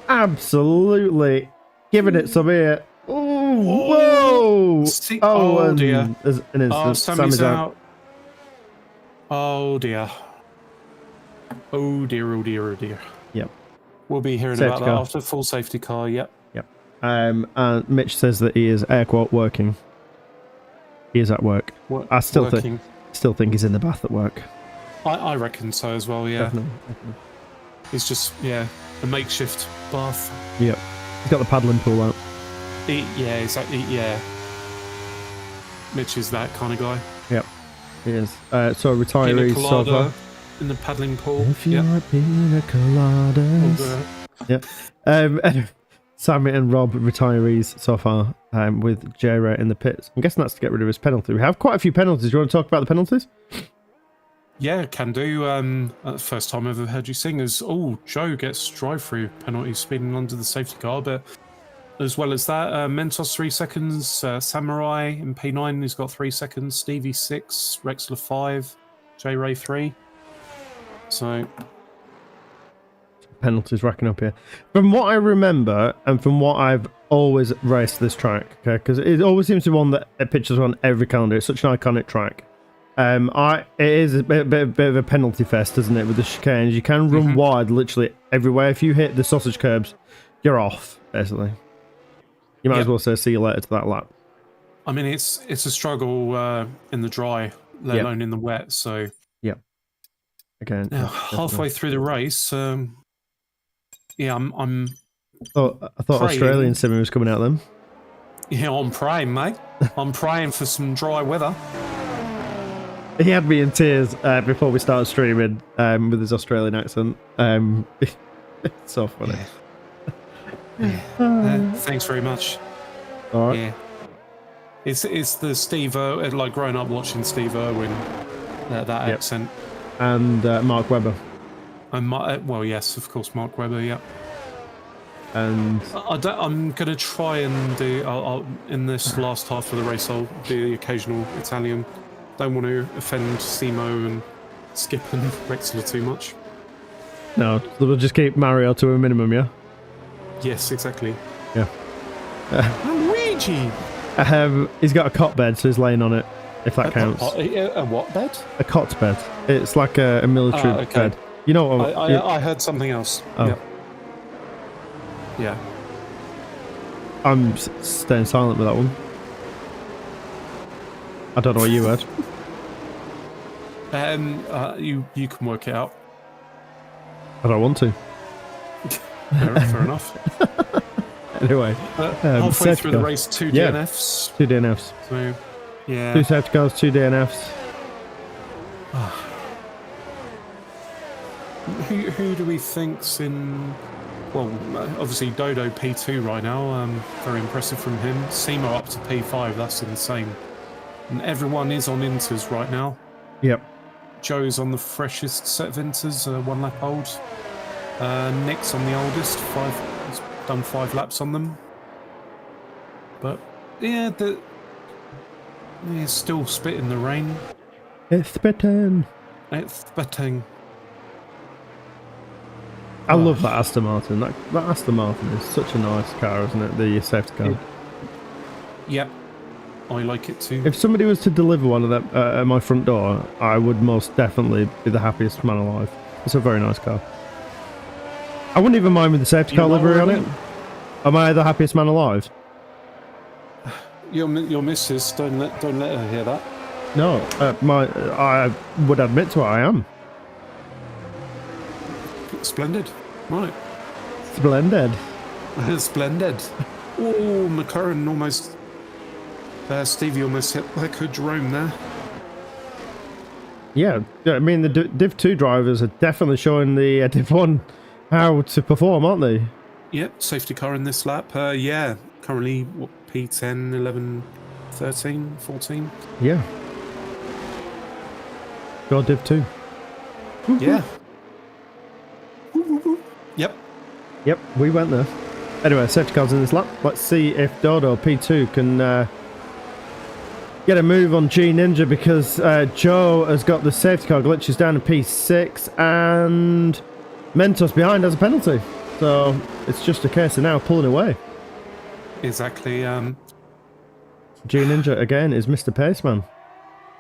absolutely giving it some here. Ooh, whoa! Oh dear. There's an incident. Sammy's out. Oh dear. Oh dear, oh dear, oh dear. Yep. We'll be hearing Safety about car. that after. Full safety car, yep. Yep. And Mitch says that he is air quote working. He is at work. I still think he's in the bath at work. I reckon so as well, yeah. Definitely. It's just, a makeshift bath. Yep. He's got the paddling pool out. Yeah, exactly, yeah. Mitch is that kind of guy. Yep. He is. So retirees so far. In the paddling pool. If you like pina coladas. Yep. Sammy and Rob retirees so far with J-Ray in the pits. I'm guessing that's to get rid of his penalty. We have quite a few penalties. Do you want to talk about the penalties? Yeah, can do. That's the first time I've ever heard you sing. Joe gets drive-through penalty speeding under the safety car, but as well as that, Mentos 3 seconds, Samurai in P9 has got 3 seconds, Stevie 6, Rexler 5, J-Ray 3. So penalties racking up here. From what I remember, and from what I've always raced this track, okay, because it always seems to be one that it pictures on every calendar. It's such an iconic track. It is a bit of a penalty fest, isn't it, with the chicanes? You can run wide literally everywhere. If you hit the sausage curbs, you're off, basically. You might as well say see you later to that lap. I mean, it's a struggle in the dry, let alone in the wet. So again, now, halfway through the race, I'm. I thought Australian Simmy was coming out then. Yeah, I'm praying, mate. I'm praying for some dry weather. He had me in tears before we started streaming with his Australian accent. It's so funny. Thanks very much. All right. Yeah. It's the Steve like growing up watching Steve Irwin, that accent. And Mark Webber. And well, yes, of course, Mark Webber. Yeah. And I'm gonna try and do. I'll in this last half of the race, I'll do the occasional Italian. Don't want to offend Simo and Skip and Rexler too much. no, we'll just keep Mario to a minimum, yeah. Yes, exactly. Yeah. Luigi. He's got a cot bed, so he's laying on it. If that counts. A what bed? A cot bed. It's like a military okay. bed. You know what? I heard something else. Oh. Yep. Yeah. I'm staying silent with that one. I don't know what you heard. You can work it out. I don't want to. Fair enough. Anyway, halfway through the race, 2 DNFs. 2 DNFs. So, yeah. 2 safety cars, 2 DNFs. Who do we think's in? Well, obviously Dodo P2 right now. Very impressive from him. Simo up to P5. That's insane. And everyone is on inters right now. Yep. Joe's on the freshest set of inters, 1 lap old. Nick's on the oldest. He's done 5 laps on them. But yeah, he's still spitting the rain. It's spitting. It's spitting. I love that Aston Martin. That Aston Martin is such a nice car, isn't it? The safety car. Yep. I like it too. If somebody was to deliver one of them at my front door, I would most definitely be the happiest man alive. It's a very nice car. I wouldn't even mind with the safety car livery on it. Am I the happiest man alive? Your missus, don't let her hear that. No, I would admit to it, I am. Splendid. Right. Splendid. Splendid. Oh, McLaren almost... Stevie almost hit like a Jerome there. Yeah, I mean, the Div 2 drivers are definitely showing the Div 1 how to perform, aren't they? Yep, safety car in this lap. Yeah, currently, what, P10, 11, 13, 14? Yeah. Go Div 2. Yeah. Yep, we went there. Anyway, safety cars in this lap. Let's see if Dodo P2 can get a move on G Ninja, because Joe has got the safety car glitches down to P6 and Mentos behind has a penalty. So it's just a case of now pulling away. Exactly. G Ninja again is Mr. Paceman.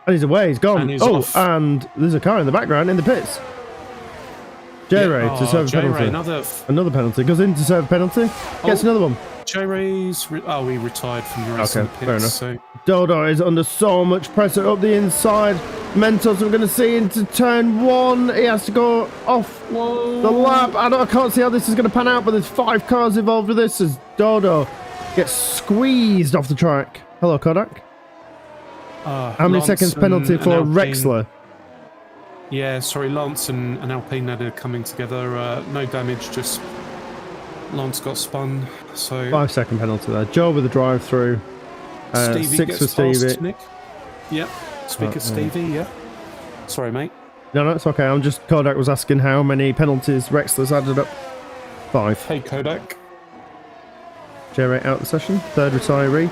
And he's away, he's gone. And he's off. And there's a car in the background in the pits. J-Ray to serve a penalty. Another penalty. Goes in to serve a penalty. Gets another one. J-Ray's... he retired from the race in the pits. Fair enough. So. Dodo is under so much pressure up the inside. Mentos, we're going to see into turn 1. He has to go off the lap. I can't see how this is going to pan out, but there's 5 cars involved with this as Dodo gets squeezed off the track. Hello, Kodak. How many Lance seconds penalty for Rexler? Yeah, sorry, Lance and Alpine are coming together. No damage, just Lance got spun. So 5-second penalty there. Joe with the drive-through. 6 for Stevie. Nick. Yep. Speaker Stevie. Yeah. Sorry, mate. No, it's okay. I'm just... Kodak was asking how many penalties Rexler's added up. 5. Hey, Kodak. J-Ray out of the session. 3rd retiree.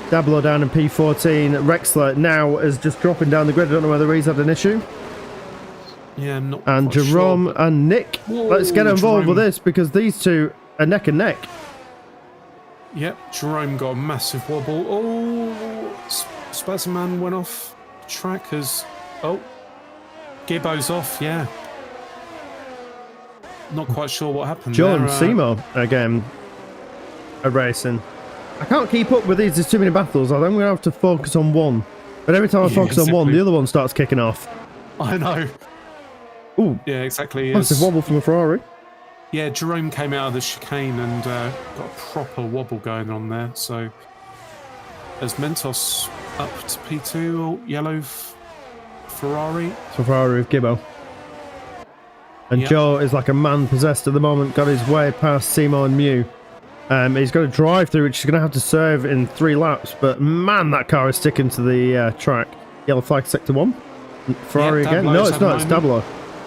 Dablo down in P14. Rexler now is just dropping down the grid. I don't know whether he's had an issue. Yeah, I'm not. And Jerome and Nick. Whoa, let's get involved with this, because these two are neck and neck. Yep, Jerome got a massive wobble. Oh, Spazman went off track as... Oh, Gibbo's off, yeah. Not quite sure what happened Joe there. and Simo, again, are racing. I can't keep up with these. There's too many battles. I think I'm going to have to focus on one. But every time I focus on one, the other one starts kicking off. I know. Ooh. Yeah, exactly. Massive wobble from a Ferrari. Yeah, Jerome came out of the chicane and got a proper wobble going on there. So, as Mentos up to P2, yellow Ferrari. It's a Ferrari with Gibbo. And Joe is like a man possessed at the moment. Got his way past Simo and Mew. He's got a drive through, which he's going to have to serve in 3 laps. But man, that car is sticking to the track. Yellow flag, sector 1. Ferrari again? No, it's not. It's Dablo.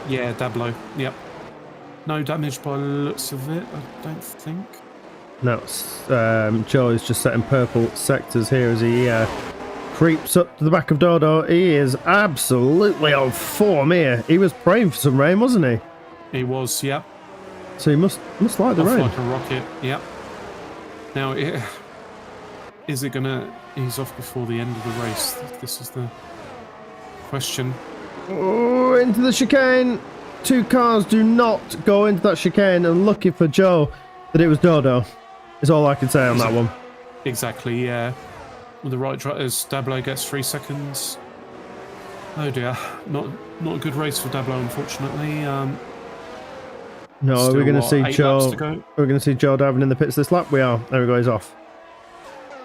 Yeah, Dablo. Yep. No damage by the looks of it, I don't think. No, Joe is just setting purple sectors here as he creeps up to the back of Dodo. He is absolutely on form here. He was praying for some rain, wasn't he? He was, yep. So he must like the rain. Like a rocket, yep. Now, is it going to ease off before the end of the race? This is the question. Oh, into the chicane. 2 cars do not go into that chicane, and lucky for Joe that it was Dodo is all I can say on that one. Exactly, yeah. With the right drive, as Dablo gets 3 seconds. Oh dear, not a good race for Dablo, unfortunately. No, we're going to see Joe. We're going to see Joe diving in the pits this lap. We are. There we go. He's off.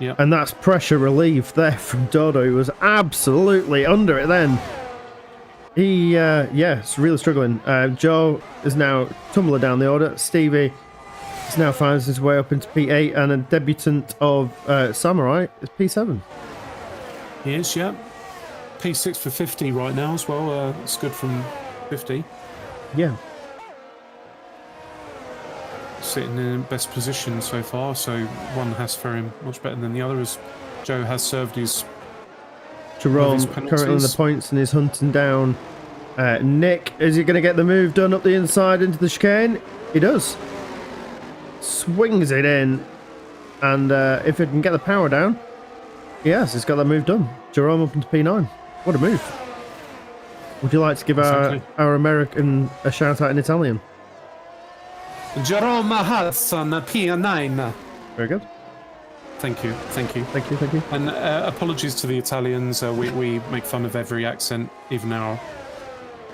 Yeah. And that's pressure relief there from Dodo, who was absolutely under it then. He, it's really struggling. Joe is now tumbling down the order. Stevie is now finds his way up into P8, and a debutant of Samurai is P7. He is, yeah. P6 for 50 right now as well. It's good from 50. Yeah. Sitting in best position so far, so one has faring much better than the other, as Joe has served his Jerome currently in the points and is hunting down Nick. Is he going to get the move done up the inside into the chicane? He does. Swings it in, and if he can get the power down, yes, he's got that move done. Jerome up into P9. What a move. Would you like to give our American a shout out in Italian? Jerome Hudson, P9. Very good. Thank you. Thank you. And apologies to the Italians. We make fun of every accent, even our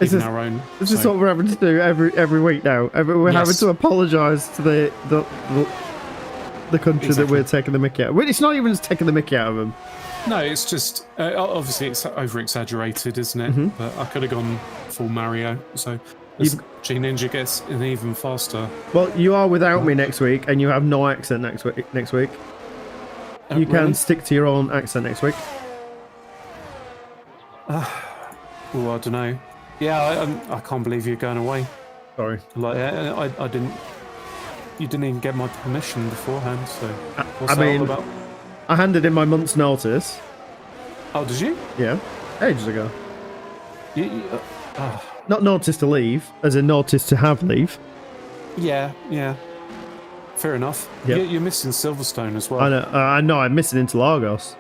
own. This is what we're having to do every week now. We're having to apologise to the country that we're taking the mickey out of. It's not even just taking the mickey out of them. No, it's just obviously it's over exaggerated, isn't it? Mm-hmm. But I could have gone full Mario. So as G Ninja gets in even faster. Well, you are without me next week, and you have no accent next week. You can stick to your own accent next week. I don't know. Yeah, I can't believe you're going away. Sorry. Like, I didn't. You didn't even get my permission beforehand. So what's that all about? I handed in my month's notice. Oh, did you? Yeah, ages ago. Not notice to leave, as in notice to have leave. Yeah. Fair enough. Yep. You're missing Silverstone as well. I know. I'm missing Interlagos.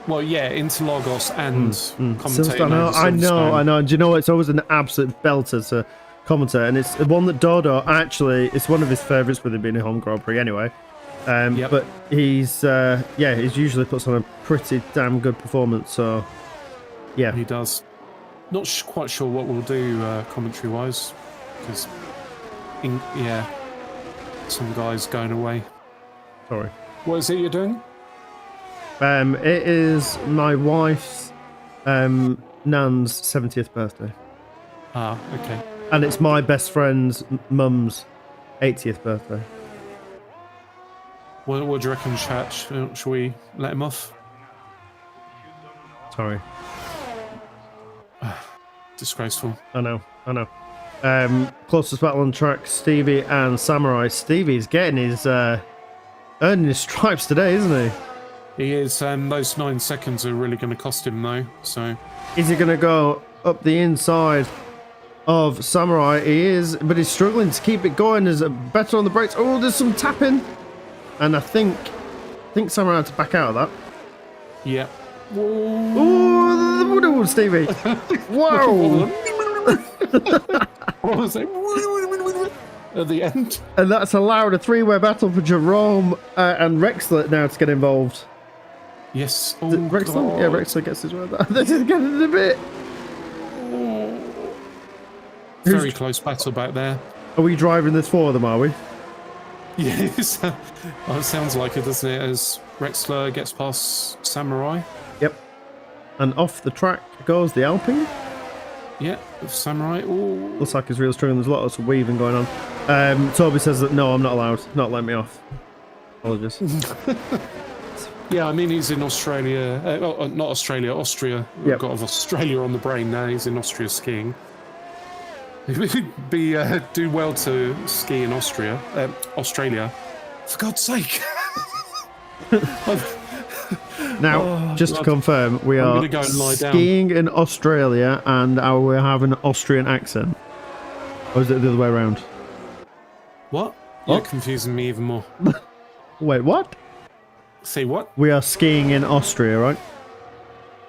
Well, yeah, Interlagos and commentating. I know. Do you know what? It's always an absolute belter to commentate, and it's one that Dodo actually. It's one of his favourites with it being a home Grand Prix anyway. But he's usually puts on a pretty damn good performance. So yeah, he does. Not quite sure what we'll do commentary wise, because some guy's going away. Sorry. What is it you're doing? It is my wife's Nan's 70th birthday. Ah, okay. And it's my best friend's mum's 80th birthday. What do you reckon, chat? Shall we let him off? Sorry. Disgraceful. I know. Closest battle on track, Stevie and Samurai. Stevie's getting his earning his stripes today, isn't he? He is. Those 9 seconds are really going to cost him, though. So, is he going to go up the inside of Samurai? He is, but he's struggling to keep it going. There's a better on the brakes. Oh, there's some tapping, and I think Samurai had to back out of that. Yeah. Oh, Stevie! Wow! What was it? At the end. And that's allowed a 3-way battle for Jerome and Rexler now to get involved. Yes. Rexler? Yeah, Rexler gets his word. This is getting a bit. Very close battle back there. Are we driving this for them, are we? Yes. It sounds like it, doesn't it? As Rexler gets past Samurai. Yep. And off the track goes the Alpine. Yeah, Samurai. Ooh. Looks like he's real struggling. There's a lot of weaving going on. Toby says that no, I'm not allowed. Not let me off. Apologies. Yeah, I mean, he's in Australia. Not Australia, Austria. Yep. I've got Australia on the brain now. He's in Austria skiing. He'd do well to ski in Australia. For God's sake. Now, just to confirm, we are gonna go and lie down. skiing in Australia and we have an Austrian accent. Or is it the other way around? What? What? You're confusing me even more. Wait, what? Say what? We are skiing in Austria, right?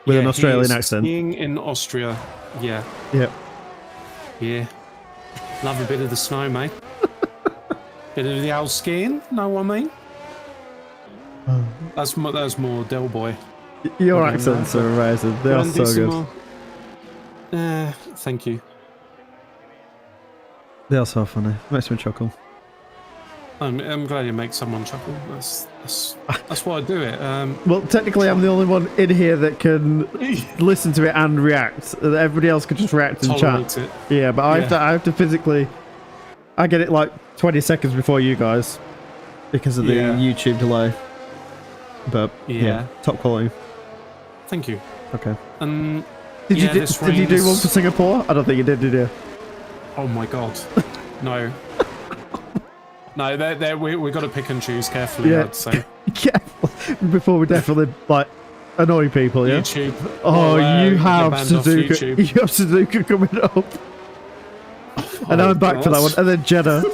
With an Australian accent. Skiing in Austria. Yeah. Yep. Yeah. Love a bit of the snow, mate. Bit of the old skiing, know what I mean? That's more Del Boy. Your accents are amazing. They are so good. Thank you. They are so funny. Makes me chuckle. I'm glad you make someone chuckle. That's why I do it. Well, technically, I'm the only one in here that can listen to it and react. Everybody else can just react and tolerate chat. It. Yeah, but I have to physically. I get it like 20 seconds before you guys because of the YouTube delay. But yeah, top quality. Thank you. Okay. Did you do one for Singapore? I don't think you did you? Oh my god, no. No, we got to pick and choose carefully. I'd say. Careful before we definitely like annoy people. Yeah. YouTube. Oh, you have Suzuka. You have Suzuka coming up. And I'm back for that one. And then Jeddah.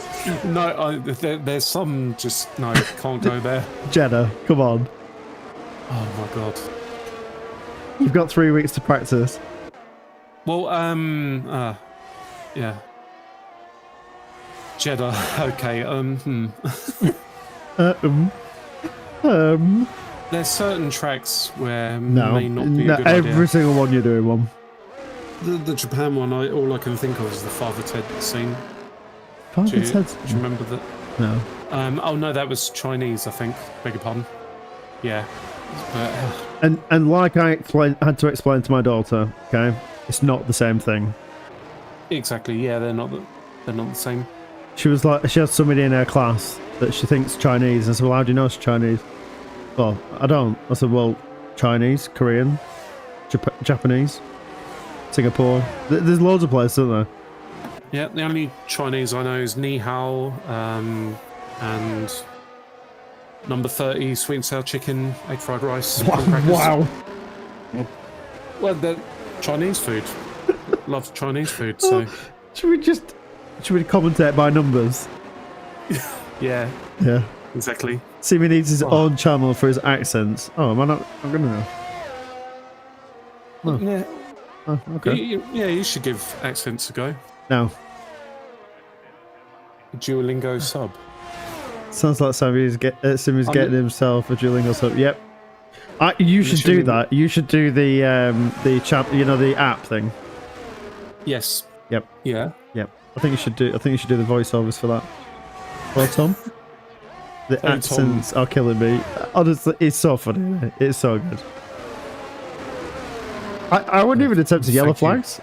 No, there's some just can't go there. Jeddah, come on. Oh my god. You've got 3 weeks to practice. Well, yeah. Jeddah. Okay. There's certain tracks where may not be a good every idea. single one you're doing one. The Japan one, all I can think of is the Father Ted scene. Do you remember that? No. Oh no, that was Chinese, I think. Beg your pardon. Yeah. And like I had to explain to my daughter, okay, it's not the same thing. Exactly. Yeah, they're not the same. She was like, she has somebody in her class that she thinks Chinese. I said, well, how do you know it's Chinese? Well, I don't. I said, well, Chinese, Korean, Japanese, Singapore. There's loads of places, isn't there? Yeah, the only Chinese I know is Ni Hao, and number 30, sweet and sour chicken, egg fried rice. Wow. Well, they're Chinese food. Love Chinese food, so. Should we commentate by numbers? Yeah. Yeah. Exactly. Simmy needs his own channel for his accents. Oh, am I not? I'm gonna know. Oh. Yeah. Oh, okay. You should give accents a go. No. Duolingo sub. Sounds like Simmy's getting himself a Duolingo sub. Yep. You should do that. You should do the chat. You know, the app thing. Yes. Yep. Yeah. Yep. I think you should do the voiceovers for that. Well, Tom. The accents are killing me. Honestly, it's so funny. It's so good. I wouldn't even attempt to yellow flags.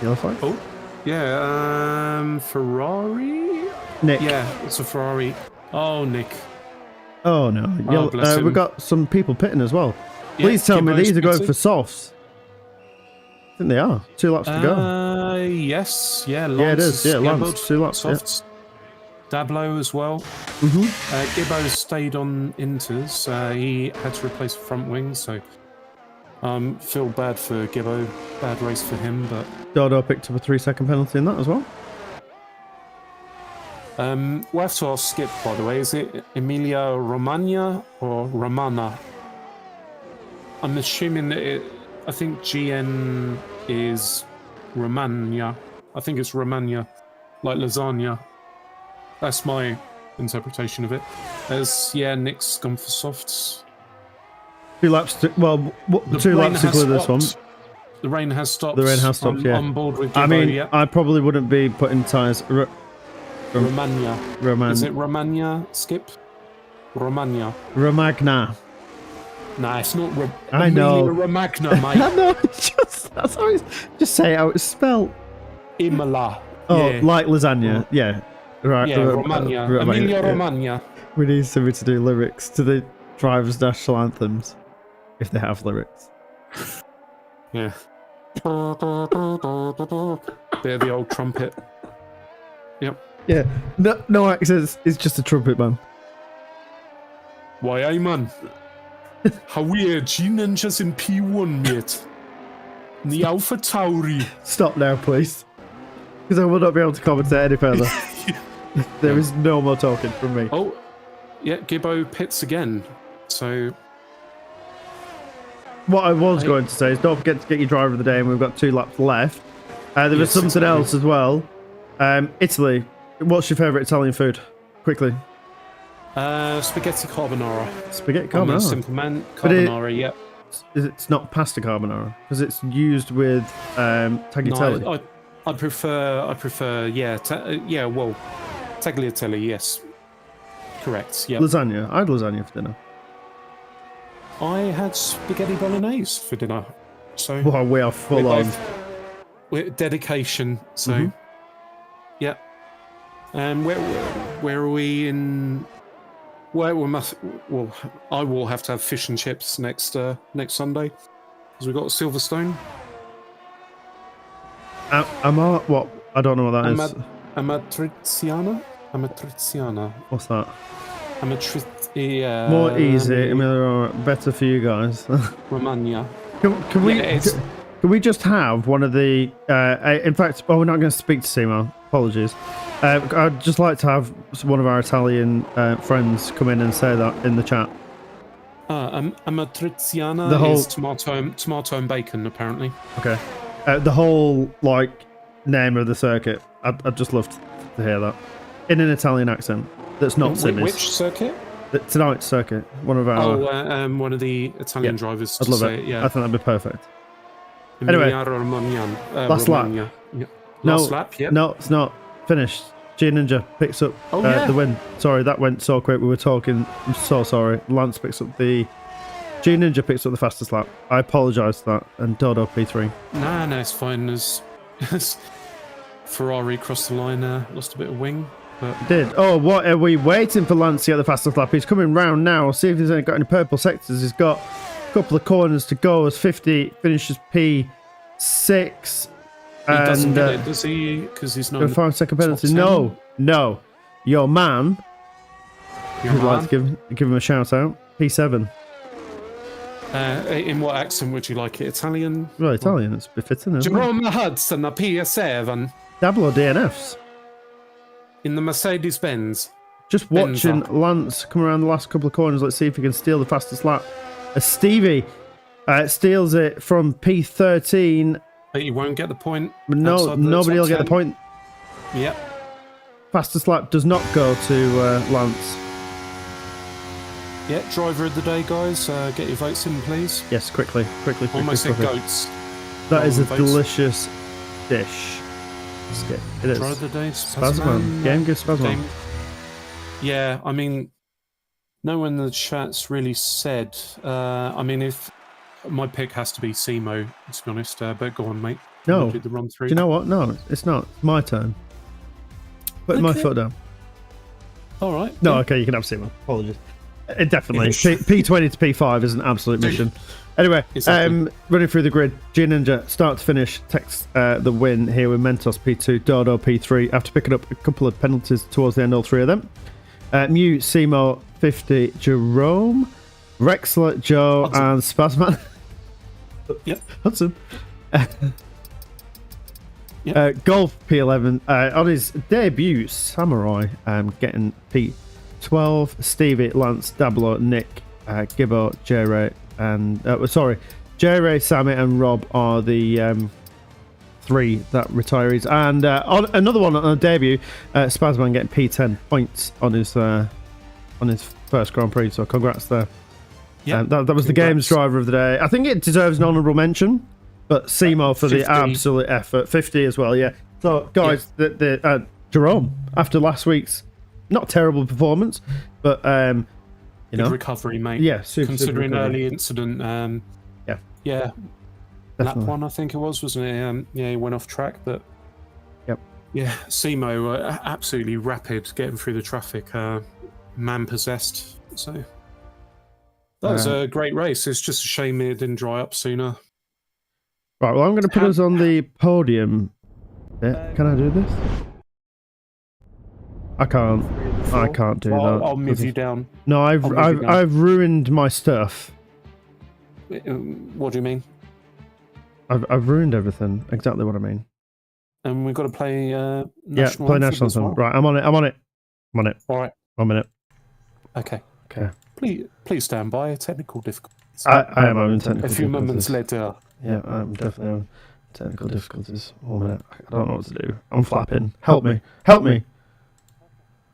Yellow flags? Oh, yeah. Ferrari. Nick. Yeah, it's a Ferrari. Oh, Nick. Oh no. We've got some people pitting as well. Yeah, Please tell me these are going for softs. I think they are. 2 laps to go. Yes. Yeah. Lance yeah, it is. Yeah, Lance. 2 laps. Softs. Yeah. Dablo as well. Gibbo stayed on inters. He had to replace the front wing, so feel bad for Gibbo. Bad race for him, but Dodo picked up a 3-second penalty in that as well. We'll have to ask Skip, by the way. Is it Emilia Romagna or Romana? I'm assuming that I think GN is Romagna. I think it's Romagna, like lasagna. That's my interpretation of it. Nick's gone for softs. 2 laps to, 2 laps to clear this one. The rain has stopped. The rain has stopped, yeah. On board with Gibbo, I probably wouldn't be putting tyres. Romagna. Is it Romagna, Skip? Romagna. Romagna. Nah, it's not I know. Romagna, mate. I know. That's how it's... Just say how it's spelled. Imola. Oh, like lasagna. Yeah. Right. Yeah, Romagna. Emilia Romagna. We need somebody to do lyrics to the drivers' national anthems, if they have lyrics. Yeah. Bit of the old trumpet. Yep. Yeah. No accents. It's just a trumpet man. Why, man? How weird. G-Ninjas in P1, mate. The Alpha Tauri. Stop now, please. Because I will not be able to commentate any further. There is no more talking from me. Oh, yeah, Gibbo pits again. So... What I was going to say is don't forget to get your driver of the day, and we've got 2 laps left. There was something else as well. Italy. What's your favourite Italian food? Quickly. Spaghetti carbonara. Spaghetti carbonara. Simple man. Carbonara, yeah. It's not pasta carbonara because it's used with tagliatelle. No, I prefer, yeah, well, tagliatelle, yes. Correct, yeah. Lasagna. I had lasagna for dinner. I had spaghetti bolognese for dinner. So wow, we are full on. With dedication, so yeah. And where are we in? Well, I will have to have fish and chips next Sunday, because we've got Silverstone. What? I don't know what that is. Amatriziana. What's that? More easy. I mean, better for you guys. Romagna. Can we just have one of the? In fact, we're not going to speak to Simo. Apologies. I'd just like to have one of our Italian friends come in and say that in the chat. Amatriziana is tomato and bacon, apparently. Okay. The whole name of the circuit. I'd just love to hear that in an Italian accent. That's not Simmy's. Which circuit? Tonight's circuit. One of our. One of the Italian drivers. I'd love it. Yeah. I think that'd be perfect. Anyway, last lap. Yeah. Last lap. Yeah. No, it's not finished. G-Ninja picks up the win. Sorry, that went so quick. We were talking. I'm so sorry. Lance picks up the. G-Ninja picks up the fastest lap. I apologise for that. And Dodo P3. No, it's fine. As Ferrari crossed the line, lost a bit of wing. But... Did. Oh, what are we waiting for Lance to get the fastest lap? He's coming round now. See if he's got any purple sectors. He's got a couple of corners to go as 50 finishes P6. He doesn't get it, does he? Because he's not. 5-second penalty. No. Your man. I'd like to give him a shout out. P7. In what accent would you like it? Italian? Well, Italian. It's befitting, isn't it? Jerome Hudson, a P7. Double DNFs. In the Mercedes Benz. Just watching Lance come around the last couple of corners. Let's see if he can steal the fastest lap. Stevie steals it from P13. But you won't get the point. No, nobody will get the point. Yep. Fastest lap does not go to Lance. Yeah, driver of the day, guys. Get your votes in, please. Yes, quickly. Almost said goats. That is a delicious dish. It is. Driver of the day, Spazman. Game gives Spazman. Yeah, I mean, no one in the chat's really said. I mean, if my pick has to be Simo, to be honest. But go on, mate. No. Do the run through. Do you know what? No, it's not. It's my turn. Put my foot down. All right. No, okay, you can have Simo. Apologies. It definitely. P20 to P5 is an absolute mission. Anyway, exactly. Running through the grid, G-Ninja, start to finish, takes the win here with Mentos P2, Dodo P3, after picking up a couple of penalties towards the end, all 3 of them. Mew, Simo, 50, Jerome, Rexler, Joe, Hudson. And Spazman. Yep. Hudson. Golf P11. On his debut, Samurai, getting P12, Stevie, Lance, Dablo, Nick, Gibbo, J-Ray, and J-Ray, Sammy, and Rob are the 3 that retirees. And on another one on a debut, Spazman getting P10 points on his first Grand Prix. So congrats there. Yeah, that was the game's driver of the day. I think it deserves an honourable mention, but Simo for 50. The absolute effort. 50 as well, yeah. So, guys, the Jerome, after last week's not terrible performance, but, good recovery, mate. Yeah, considering early incident. Yeah. Lap 1, I think it was, wasn't it? He went off track, but... Yep. Yeah, Simo, absolutely rapid getting through the traffic. man possessed. So that was a great race. It's just a shame it didn't dry up sooner. Right, well, I'm going to put us on the podium bit. Can I do this? I can't. I can't do that. I'll move you down. No, I've ruined my stuff. What do you mean? I've ruined everything. Exactly what I mean. And we've got to play play national anthem. well. Right, I'm on it. I'm on it. All right. 1 minute. Okay. Okay. Please stand by. Technical difficulties. I am having technical difficulties. A few moments later. Yeah, I'm definitely having technical difficulties. 1 minute. I don't know what to do. I'm flapping. Help me. Help me.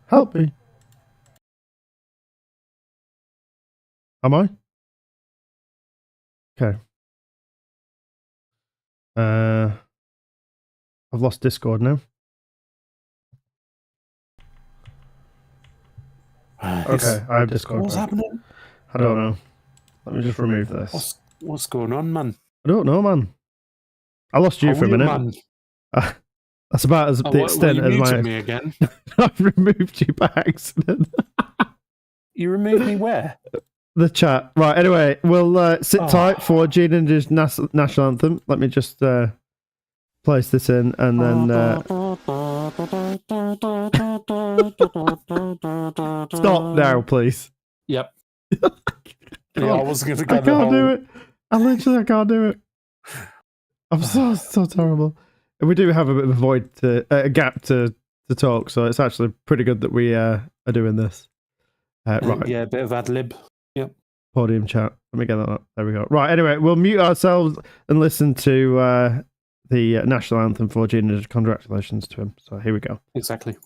Help me. Am I? Okay. I've lost Discord now. Okay, I have Discord. What's happening? I don't know. Let me just remove this. What's going on, man? I don't know, man. I lost you for a minute. Man? That's about as the extent of my. Me again. I've removed you by accident. You removed me where? The chat. Right. Anyway, we'll sit tight for Gene Ninja's national anthem. Let me just place this in, and then stop now, please. Yep. Yeah, I wasn't going to go. I can't do it. I can't do it. I'm so terrible. We do have a bit of a void, a gap to talk, so it's actually pretty good that we are doing this. Right. Yeah, a bit of ad lib. Yep. Podium chat. Let me get that up. There we go. Right. Anyway, we'll mute ourselves and listen to the national anthem for Gene. Congratulations to him. So here we go. Exactly.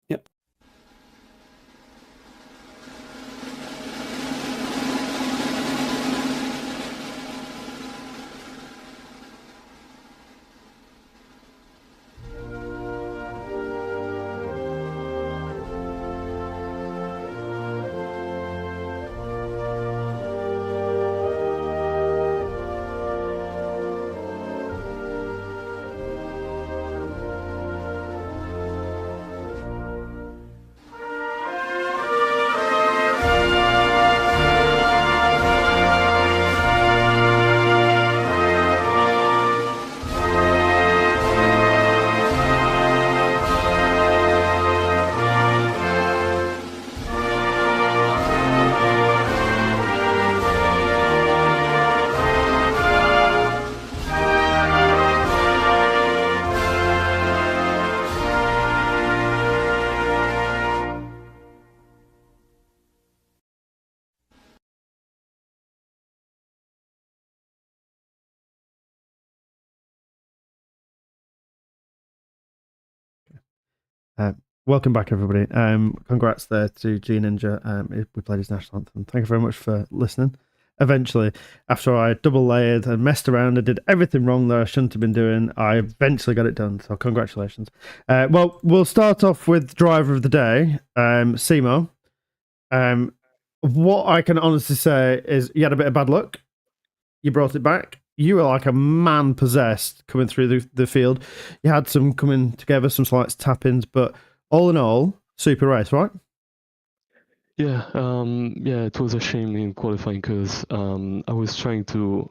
Yep. Welcome back, everybody. Congrats there to G Ninja. We played his national anthem. Thank you very much for listening. Eventually, after I double layered and messed around and did everything wrong that I shouldn't have been doing, I eventually got it done. So congratulations. Well, we'll start off with driver of the day, Simo. What I can honestly say is you had a bit of bad luck. You brought it back. You were like a man possessed coming through the field. You had some coming together, some slight tap-ins, but all in all, super race, right? Yeah, it was a shame in qualifying because I was trying to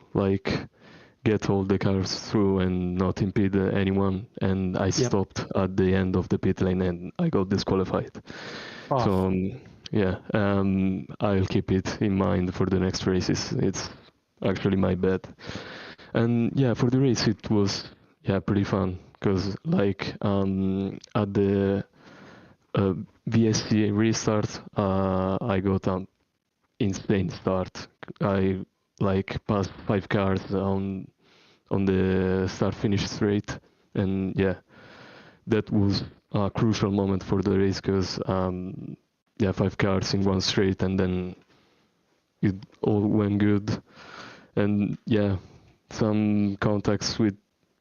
get all the cars through and not impede anyone, and I stopped at the end of the pit lane and I got disqualified. Oh. So I'll keep it in mind for the next races. It's actually my bad. And yeah, for the race it was pretty fun because at the VSC restart I got an insane start. I passed 5 cars on the start finish straight, and that was a crucial moment for the race because 5 cars in one straight, and then it all went good. And some contacts with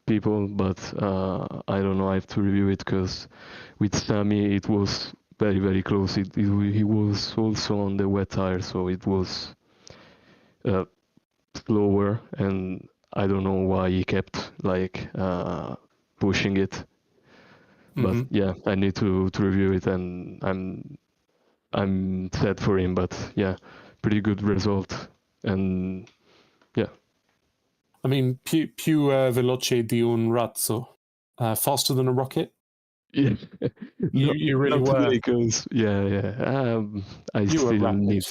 people, but I don't know, I have to review it because with Sammy it was very, very close. He was also on the wet tire, so it was slower, and I don't know why he kept pushing it. But I need to review it, and I'm sad for him, but yeah, pretty good result. And yeah, I mean, più veloce di un razzo, faster than a rocket. yeah. You really not were. today, because I You were still rapid. need.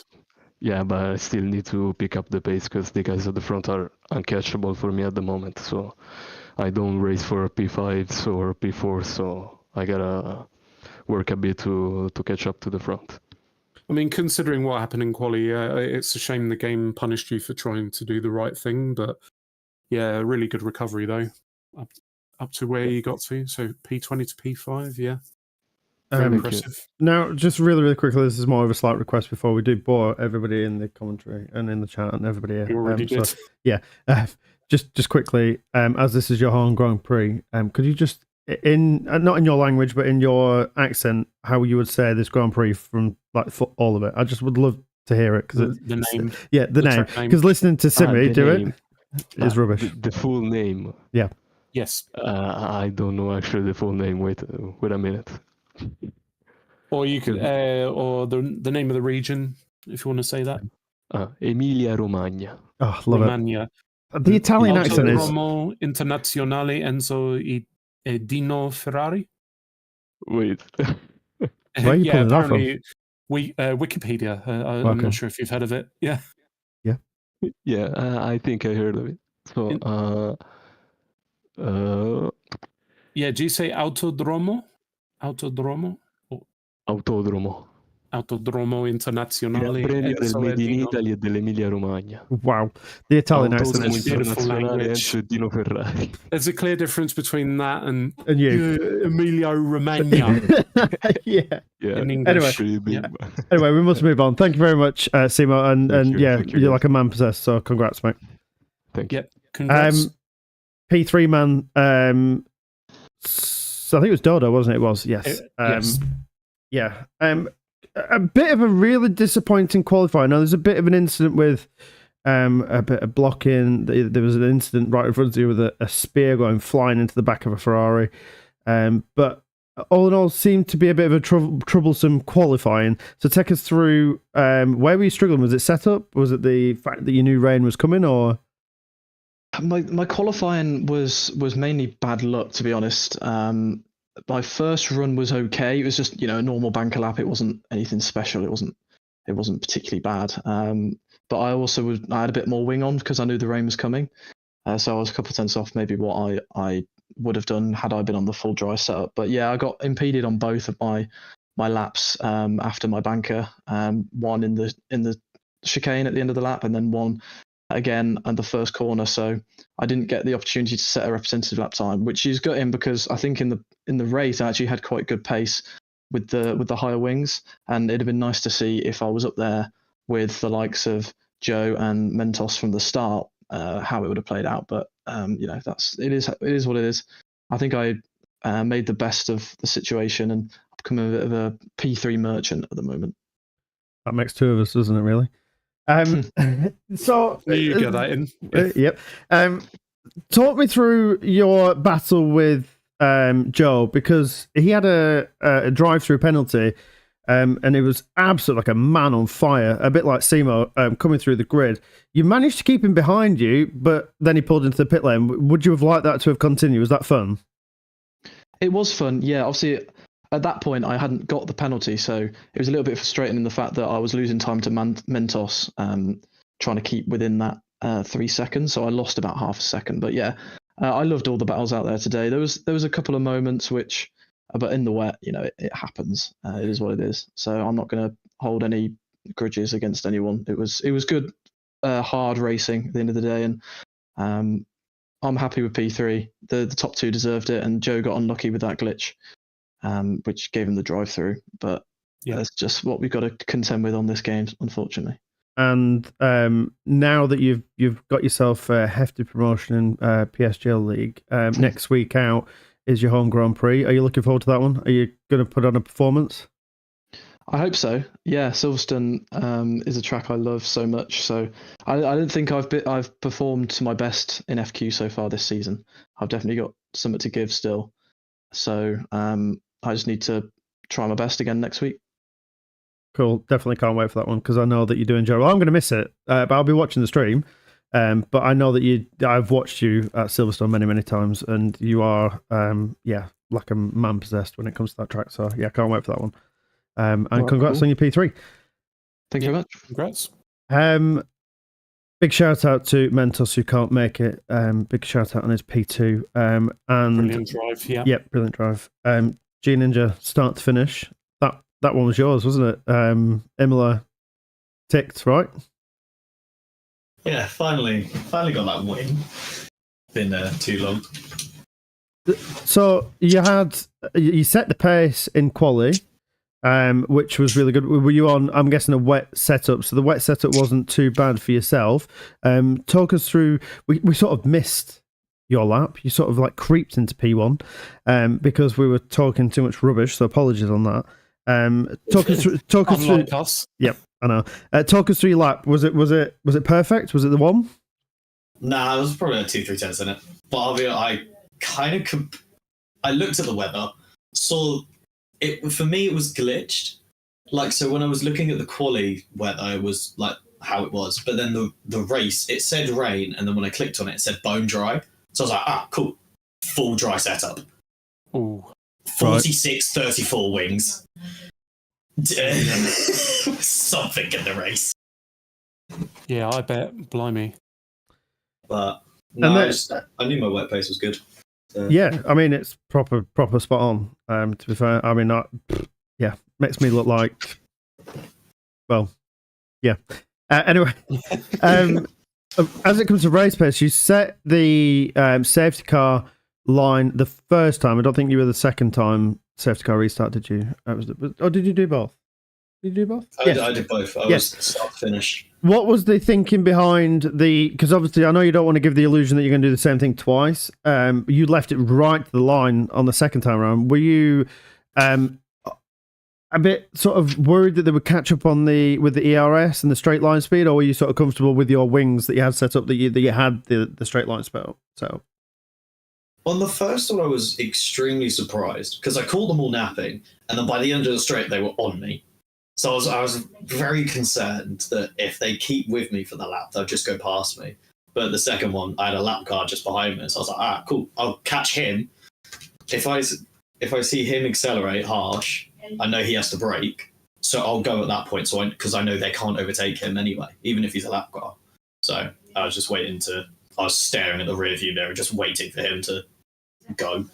Yeah, but I still need to pick up the pace because the guys at the front are uncatchable for me at the moment. So I don't race for P5s or P4s, so I gotta work a bit to catch up to the front. I mean, considering what happened in quali, it's a shame the game punished you for trying to do the right thing. But yeah, really good recovery though, up to where you got to. So P20 to P5, yeah, very impressive. Now, just really, really quickly, this is more of a slight request before we do bore everybody in the commentary and in the chat and everybody here. You already did. Yeah, just quickly, as this is your home Grand Prix, could you just, not in your language, but in your accent, how you would say this Grand Prix from like for all of it? I just would love to hear it because the name. Yeah, the name. Because listening to Simmy do name. it is rubbish. The full name. Yeah. Yes. I don't know actually the full name. Wait a minute. Or you could, or the name of the region, if you want to say that. Emilia Romagna. Oh, love Romagna. it. The Italian accent is. Autodromo Internazionale Enzo e Dino Ferrari. Wait. Where are you pulling that from? Wikipedia. I'm not sure if you've heard of it. Yeah. Yeah, I think I heard of it. So, yeah, do you say Autodromo? Autodromo? Autodromo Internazionale Enzo e Made in Dino. Italy e dell'Emilia Romagna. Wow, the Italian accent Autodromo is Internazionale Enzo e Dino Ferrari. There's a clear difference between that and you. Emilio Romagna. Yeah. In English. Anyway, we must move on. Thank you very much, Simo, and you're like a man possessed. So congrats, mate. Thank you. Yep. Congrats. P3 man. So I think it was Dodo, wasn't it? It was. Yes. Yes. Yeah. A bit of a really disappointing qualifier. Now, there's a bit of an incident with a bit of blocking. There was an incident right in front of you with a spear going flying into the back of a Ferrari. But all in all, seemed to be a bit of a troublesome qualifying. So take us through where were you struggling? Was it setup? Was it the fact that you knew rain was coming, or? My qualifying was mainly bad luck, to be honest. My first run was okay. It was just a normal banker lap. It wasn't anything special. It wasn't particularly bad. But I also I had a bit more wing on because I knew the rain was coming. So I was a couple of tenths off maybe what I would have done had I been on the full dry setup. But yeah, I got impeded on both of my laps after my banker. One in the chicane at the end of the lap, and then one again at the first corner. So I didn't get the opportunity to set a representative lap time, which is gutting because I think in the race I actually had quite good pace with the higher wings, and it'd have been nice to see if I was up there with the likes of Joe and Mentos from the start, how it would have played out. But it is what it is. I think I made the best of the situation and I've become a bit of a P3 merchant at the moment. That makes two of us, doesn't it? Really. So you get that in. Yep. Talk me through your battle with Joe, because he had a drive-through penalty, and it was absolutely like a man on fire, a bit like Simo coming through the grid. You managed to keep him behind you, but then he pulled into the pit lane. Would you have liked that to have continued? Was that fun? It was fun, yeah. Obviously, at that point, I hadn't got the penalty, so it was a little bit frustrating in the fact that I was losing time to Mentos, trying to keep within that 3 seconds. So I lost about half a second. But yeah, I loved all the battles out there today. There was a couple of moments which, but in the wet, it happens. It is what it is. So I'm not going to hold any grudges against anyone. It was good, hard racing at the end of the day, and I'm happy with P3. The top two deserved it, and Joe got unlucky with that glitch, which gave him the drive-through. But that's just what we've got to contend with on this game, unfortunately. And now that you've got yourself a hefty promotion in PSGL League, next week out is your home Grand Prix. Are you looking forward to that one? Are you going to put on a performance? I hope so. Yeah, Silverstone is a track I love so much. So I don't think I've performed to my best in FQ so far this season. I've definitely got something to give still. So I just need to try my best again next week. Cool. Definitely can't wait for that one because I know that you do enjoy. Well, I'm going to miss it, but I'll be watching the stream. But I know that I've watched you at Silverstone many, many times, and you are, like a man possessed when it comes to that track. So yeah, can't wait for that one. And congrats on your P3. Thank you very much. Congrats. Big shout out to Mentos who can't make it. Big shout out on his P2. And Brilliant drive. Yeah. Yep, brilliant drive. G Ninja start to finish. That one was yours, wasn't it? Imola ticked, right? Yeah, finally got that win. Been too long. So you set the pace in quali, which was really good. Were you on, I'm guessing, a wet setup? So the wet setup wasn't too bad for yourself. Talk us through. We sort of missed your lap. You sort of like creeped into P1 because we were talking too much rubbish. So apologies on that. Talk us through. Us. Yep, I know. Talk us through your lap. Was it perfect? Was it the one? Nah, it was probably a 2-3 tenths in it. But I looked at the weather, saw it. For me, it was glitched. Like, so when I was looking at the quali weather, it was like how it was. But then the race, it said rain, and then when I clicked on it, it said bone dry. So I was like, cool, full dry setup. Ooh. 46, 34 wings. Something in the race. Yeah, I bet. Blimey. But no, I knew my wet pace was good. So. Yeah, I mean it's proper spot on. To be fair, I mean, makes me look like, well, yeah. Anyway, as it comes to race pace, you set the safety car line the first time. I don't think you were the second time safety car restart, did you? Did you do both? Did you do both? I did both. I was start to finish. What was the thinking behind because obviously I know you don't want to give the illusion that you're going to do the same thing twice. You left it right to the line on the second time around. Were you a bit sort of worried that they would catch up with the ERS and the straight line speed, or were you sort of comfortable with your wings that you had set up, that you had the straight line speed set up? On the first one, I was extremely surprised because I caught them all napping, and then by the end of the straight, they were on me. So I was very concerned that if they keep with me for the lap, they'll just go past me. But the second one, I had a lap car just behind me, so I was like, cool, I'll catch him. If I see him accelerate harsh, I know he has to brake, so I'll go at that point. Because I know they can't overtake him anyway, even if he's a lap car. So I was just I was staring at the rear view mirror, just waiting for him to go.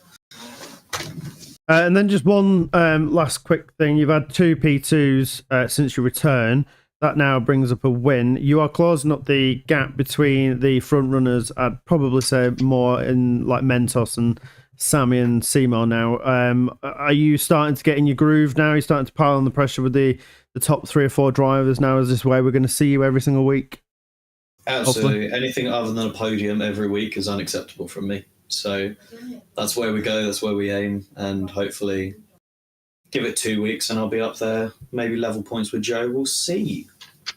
And then just one last quick thing. You've had 2 P2s since your return. That now brings up a win. You are closing up the gap between the front runners. I'd probably say more in like Mentos and Sammy and Seymour now. Are you starting to get in your groove now? Are you starting to pile on the pressure with the top 3 or 4 drivers now? Is this where we're going to see you every single week? Absolutely. Hopefully. Anything other than a podium every week is unacceptable from me. So that's where we go, that's where we aim, and hopefully give it 2 weeks and I'll be up there, maybe level points with Joe. We'll see.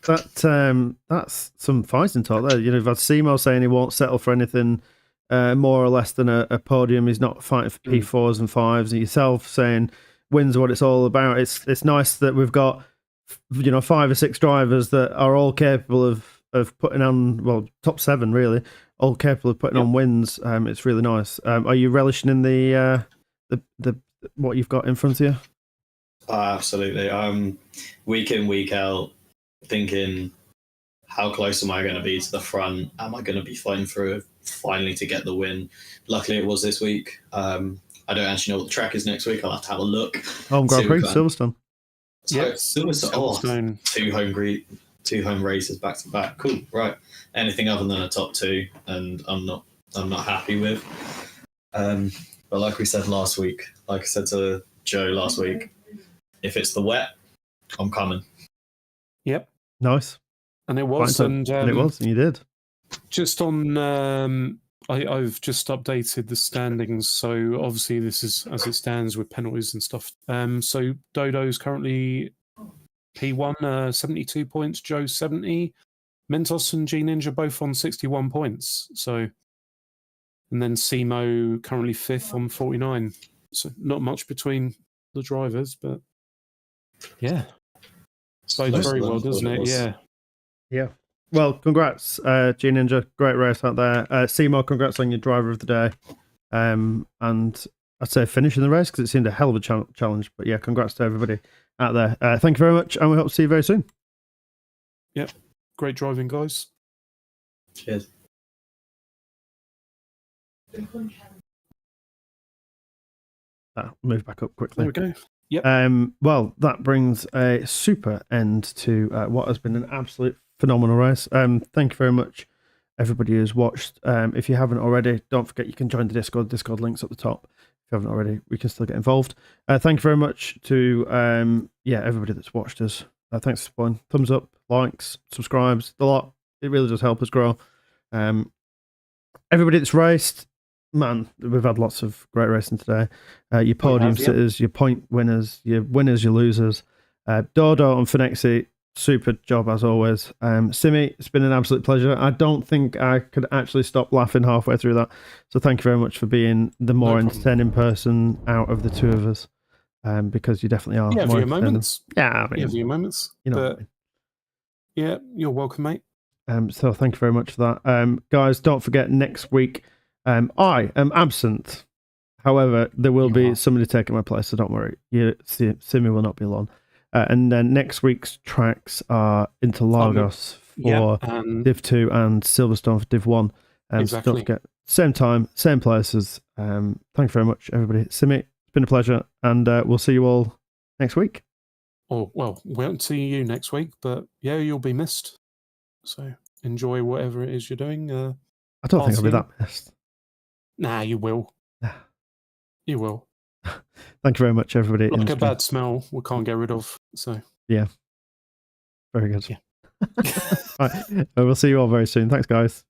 That's some fighting talk there. You know, you've had Seymour saying he won't settle for anything more or less than a podium. He's not fighting for P4s and 5s. And yourself saying wins what it's all about. It's nice that we've got 5 or 6 drivers that are all capable of putting on, well, top 7 really, all capable of putting on wins. It's really nice. Are you relishing in the what you've got in front of you? Absolutely. Week in, week out, thinking, how close am I going to be to the front? Am I going to be fighting through finally to get the win? Luckily, it was this week. I don't actually know what the track is next week. I'll have to have a look. Home Grand Prix, Silverstone. So, Silverstone. Oh, two home races back to back. Cool, right. Anything other than a top 2, and I'm not happy with. But like we said last week, like I said to Joe last week, if it's the wet, I'm coming. Yep. Nice. And it was, and it was, and you did. Just on, I've just updated the standings, so obviously this is as it stands with penalties and stuff. So Dodo's currently P1, 72 points. Joe 70. Mentos and G Ninja both on 61 points. So, and then Simo currently 5th on 49. So not much between the drivers, but yeah. Bodes very well, doesn't it? Yeah. Yeah. Well, congrats, G Ninja. Great race out there. Seymour, congrats on your driver of the day. And I'd say finishing the race because it seemed a hell of a challenge. But yeah, congrats to everybody out there. Thank you very much, and we hope to see you very soon. Yep. Great driving, guys. Cheers. Move back up quickly. There we go. Yep. Well, that brings a super end to what has been an absolute phenomenal race. Thank you very much, everybody who's watched. If you haven't already, don't forget you can join the Discord. Discord links at the top. If you haven't already, we can still get involved. Thank you very much to everybody that's watched us. Thanks for supporting. Thumbs up, likes, subscribes, the lot. It really does help us grow. Everybody that's raced, man, we've had lots of great racing today. Your podium sitters, your point winners, your losers. Dodo and Finexi, super job as always. Simmy, it's been an absolute pleasure. I don't think I could actually stop laughing halfway through that. So thank you very much for being the more entertaining person out of the two of us. Because you definitely are. Yeah, for your moments. Yeah, I mean, yeah, for your moments. You know, but, yeah, you're welcome, mate. So thank you very much for that. Guys, don't forget next week I am absent. However, there will be somebody taking my place, so don't worry. Simmy will not be alone. And then next week's tracks are Interlagos for Div 2 and Silverstone for Div 1. Exactly. So don't forget, same time, same places. Thank you very much, everybody. Simmy, it's been a pleasure, and we'll see you all next week. Oh, well, we won't see you next week, but yeah, you'll be missed. So enjoy whatever it is you're doing. I don't think I'll be that missed. Nah, you will. You will. Thank you very much, everybody. Like a bad smell we can't get rid of. So yeah. Very good. Yeah. All right. We'll see you all very soon. Thanks, guys.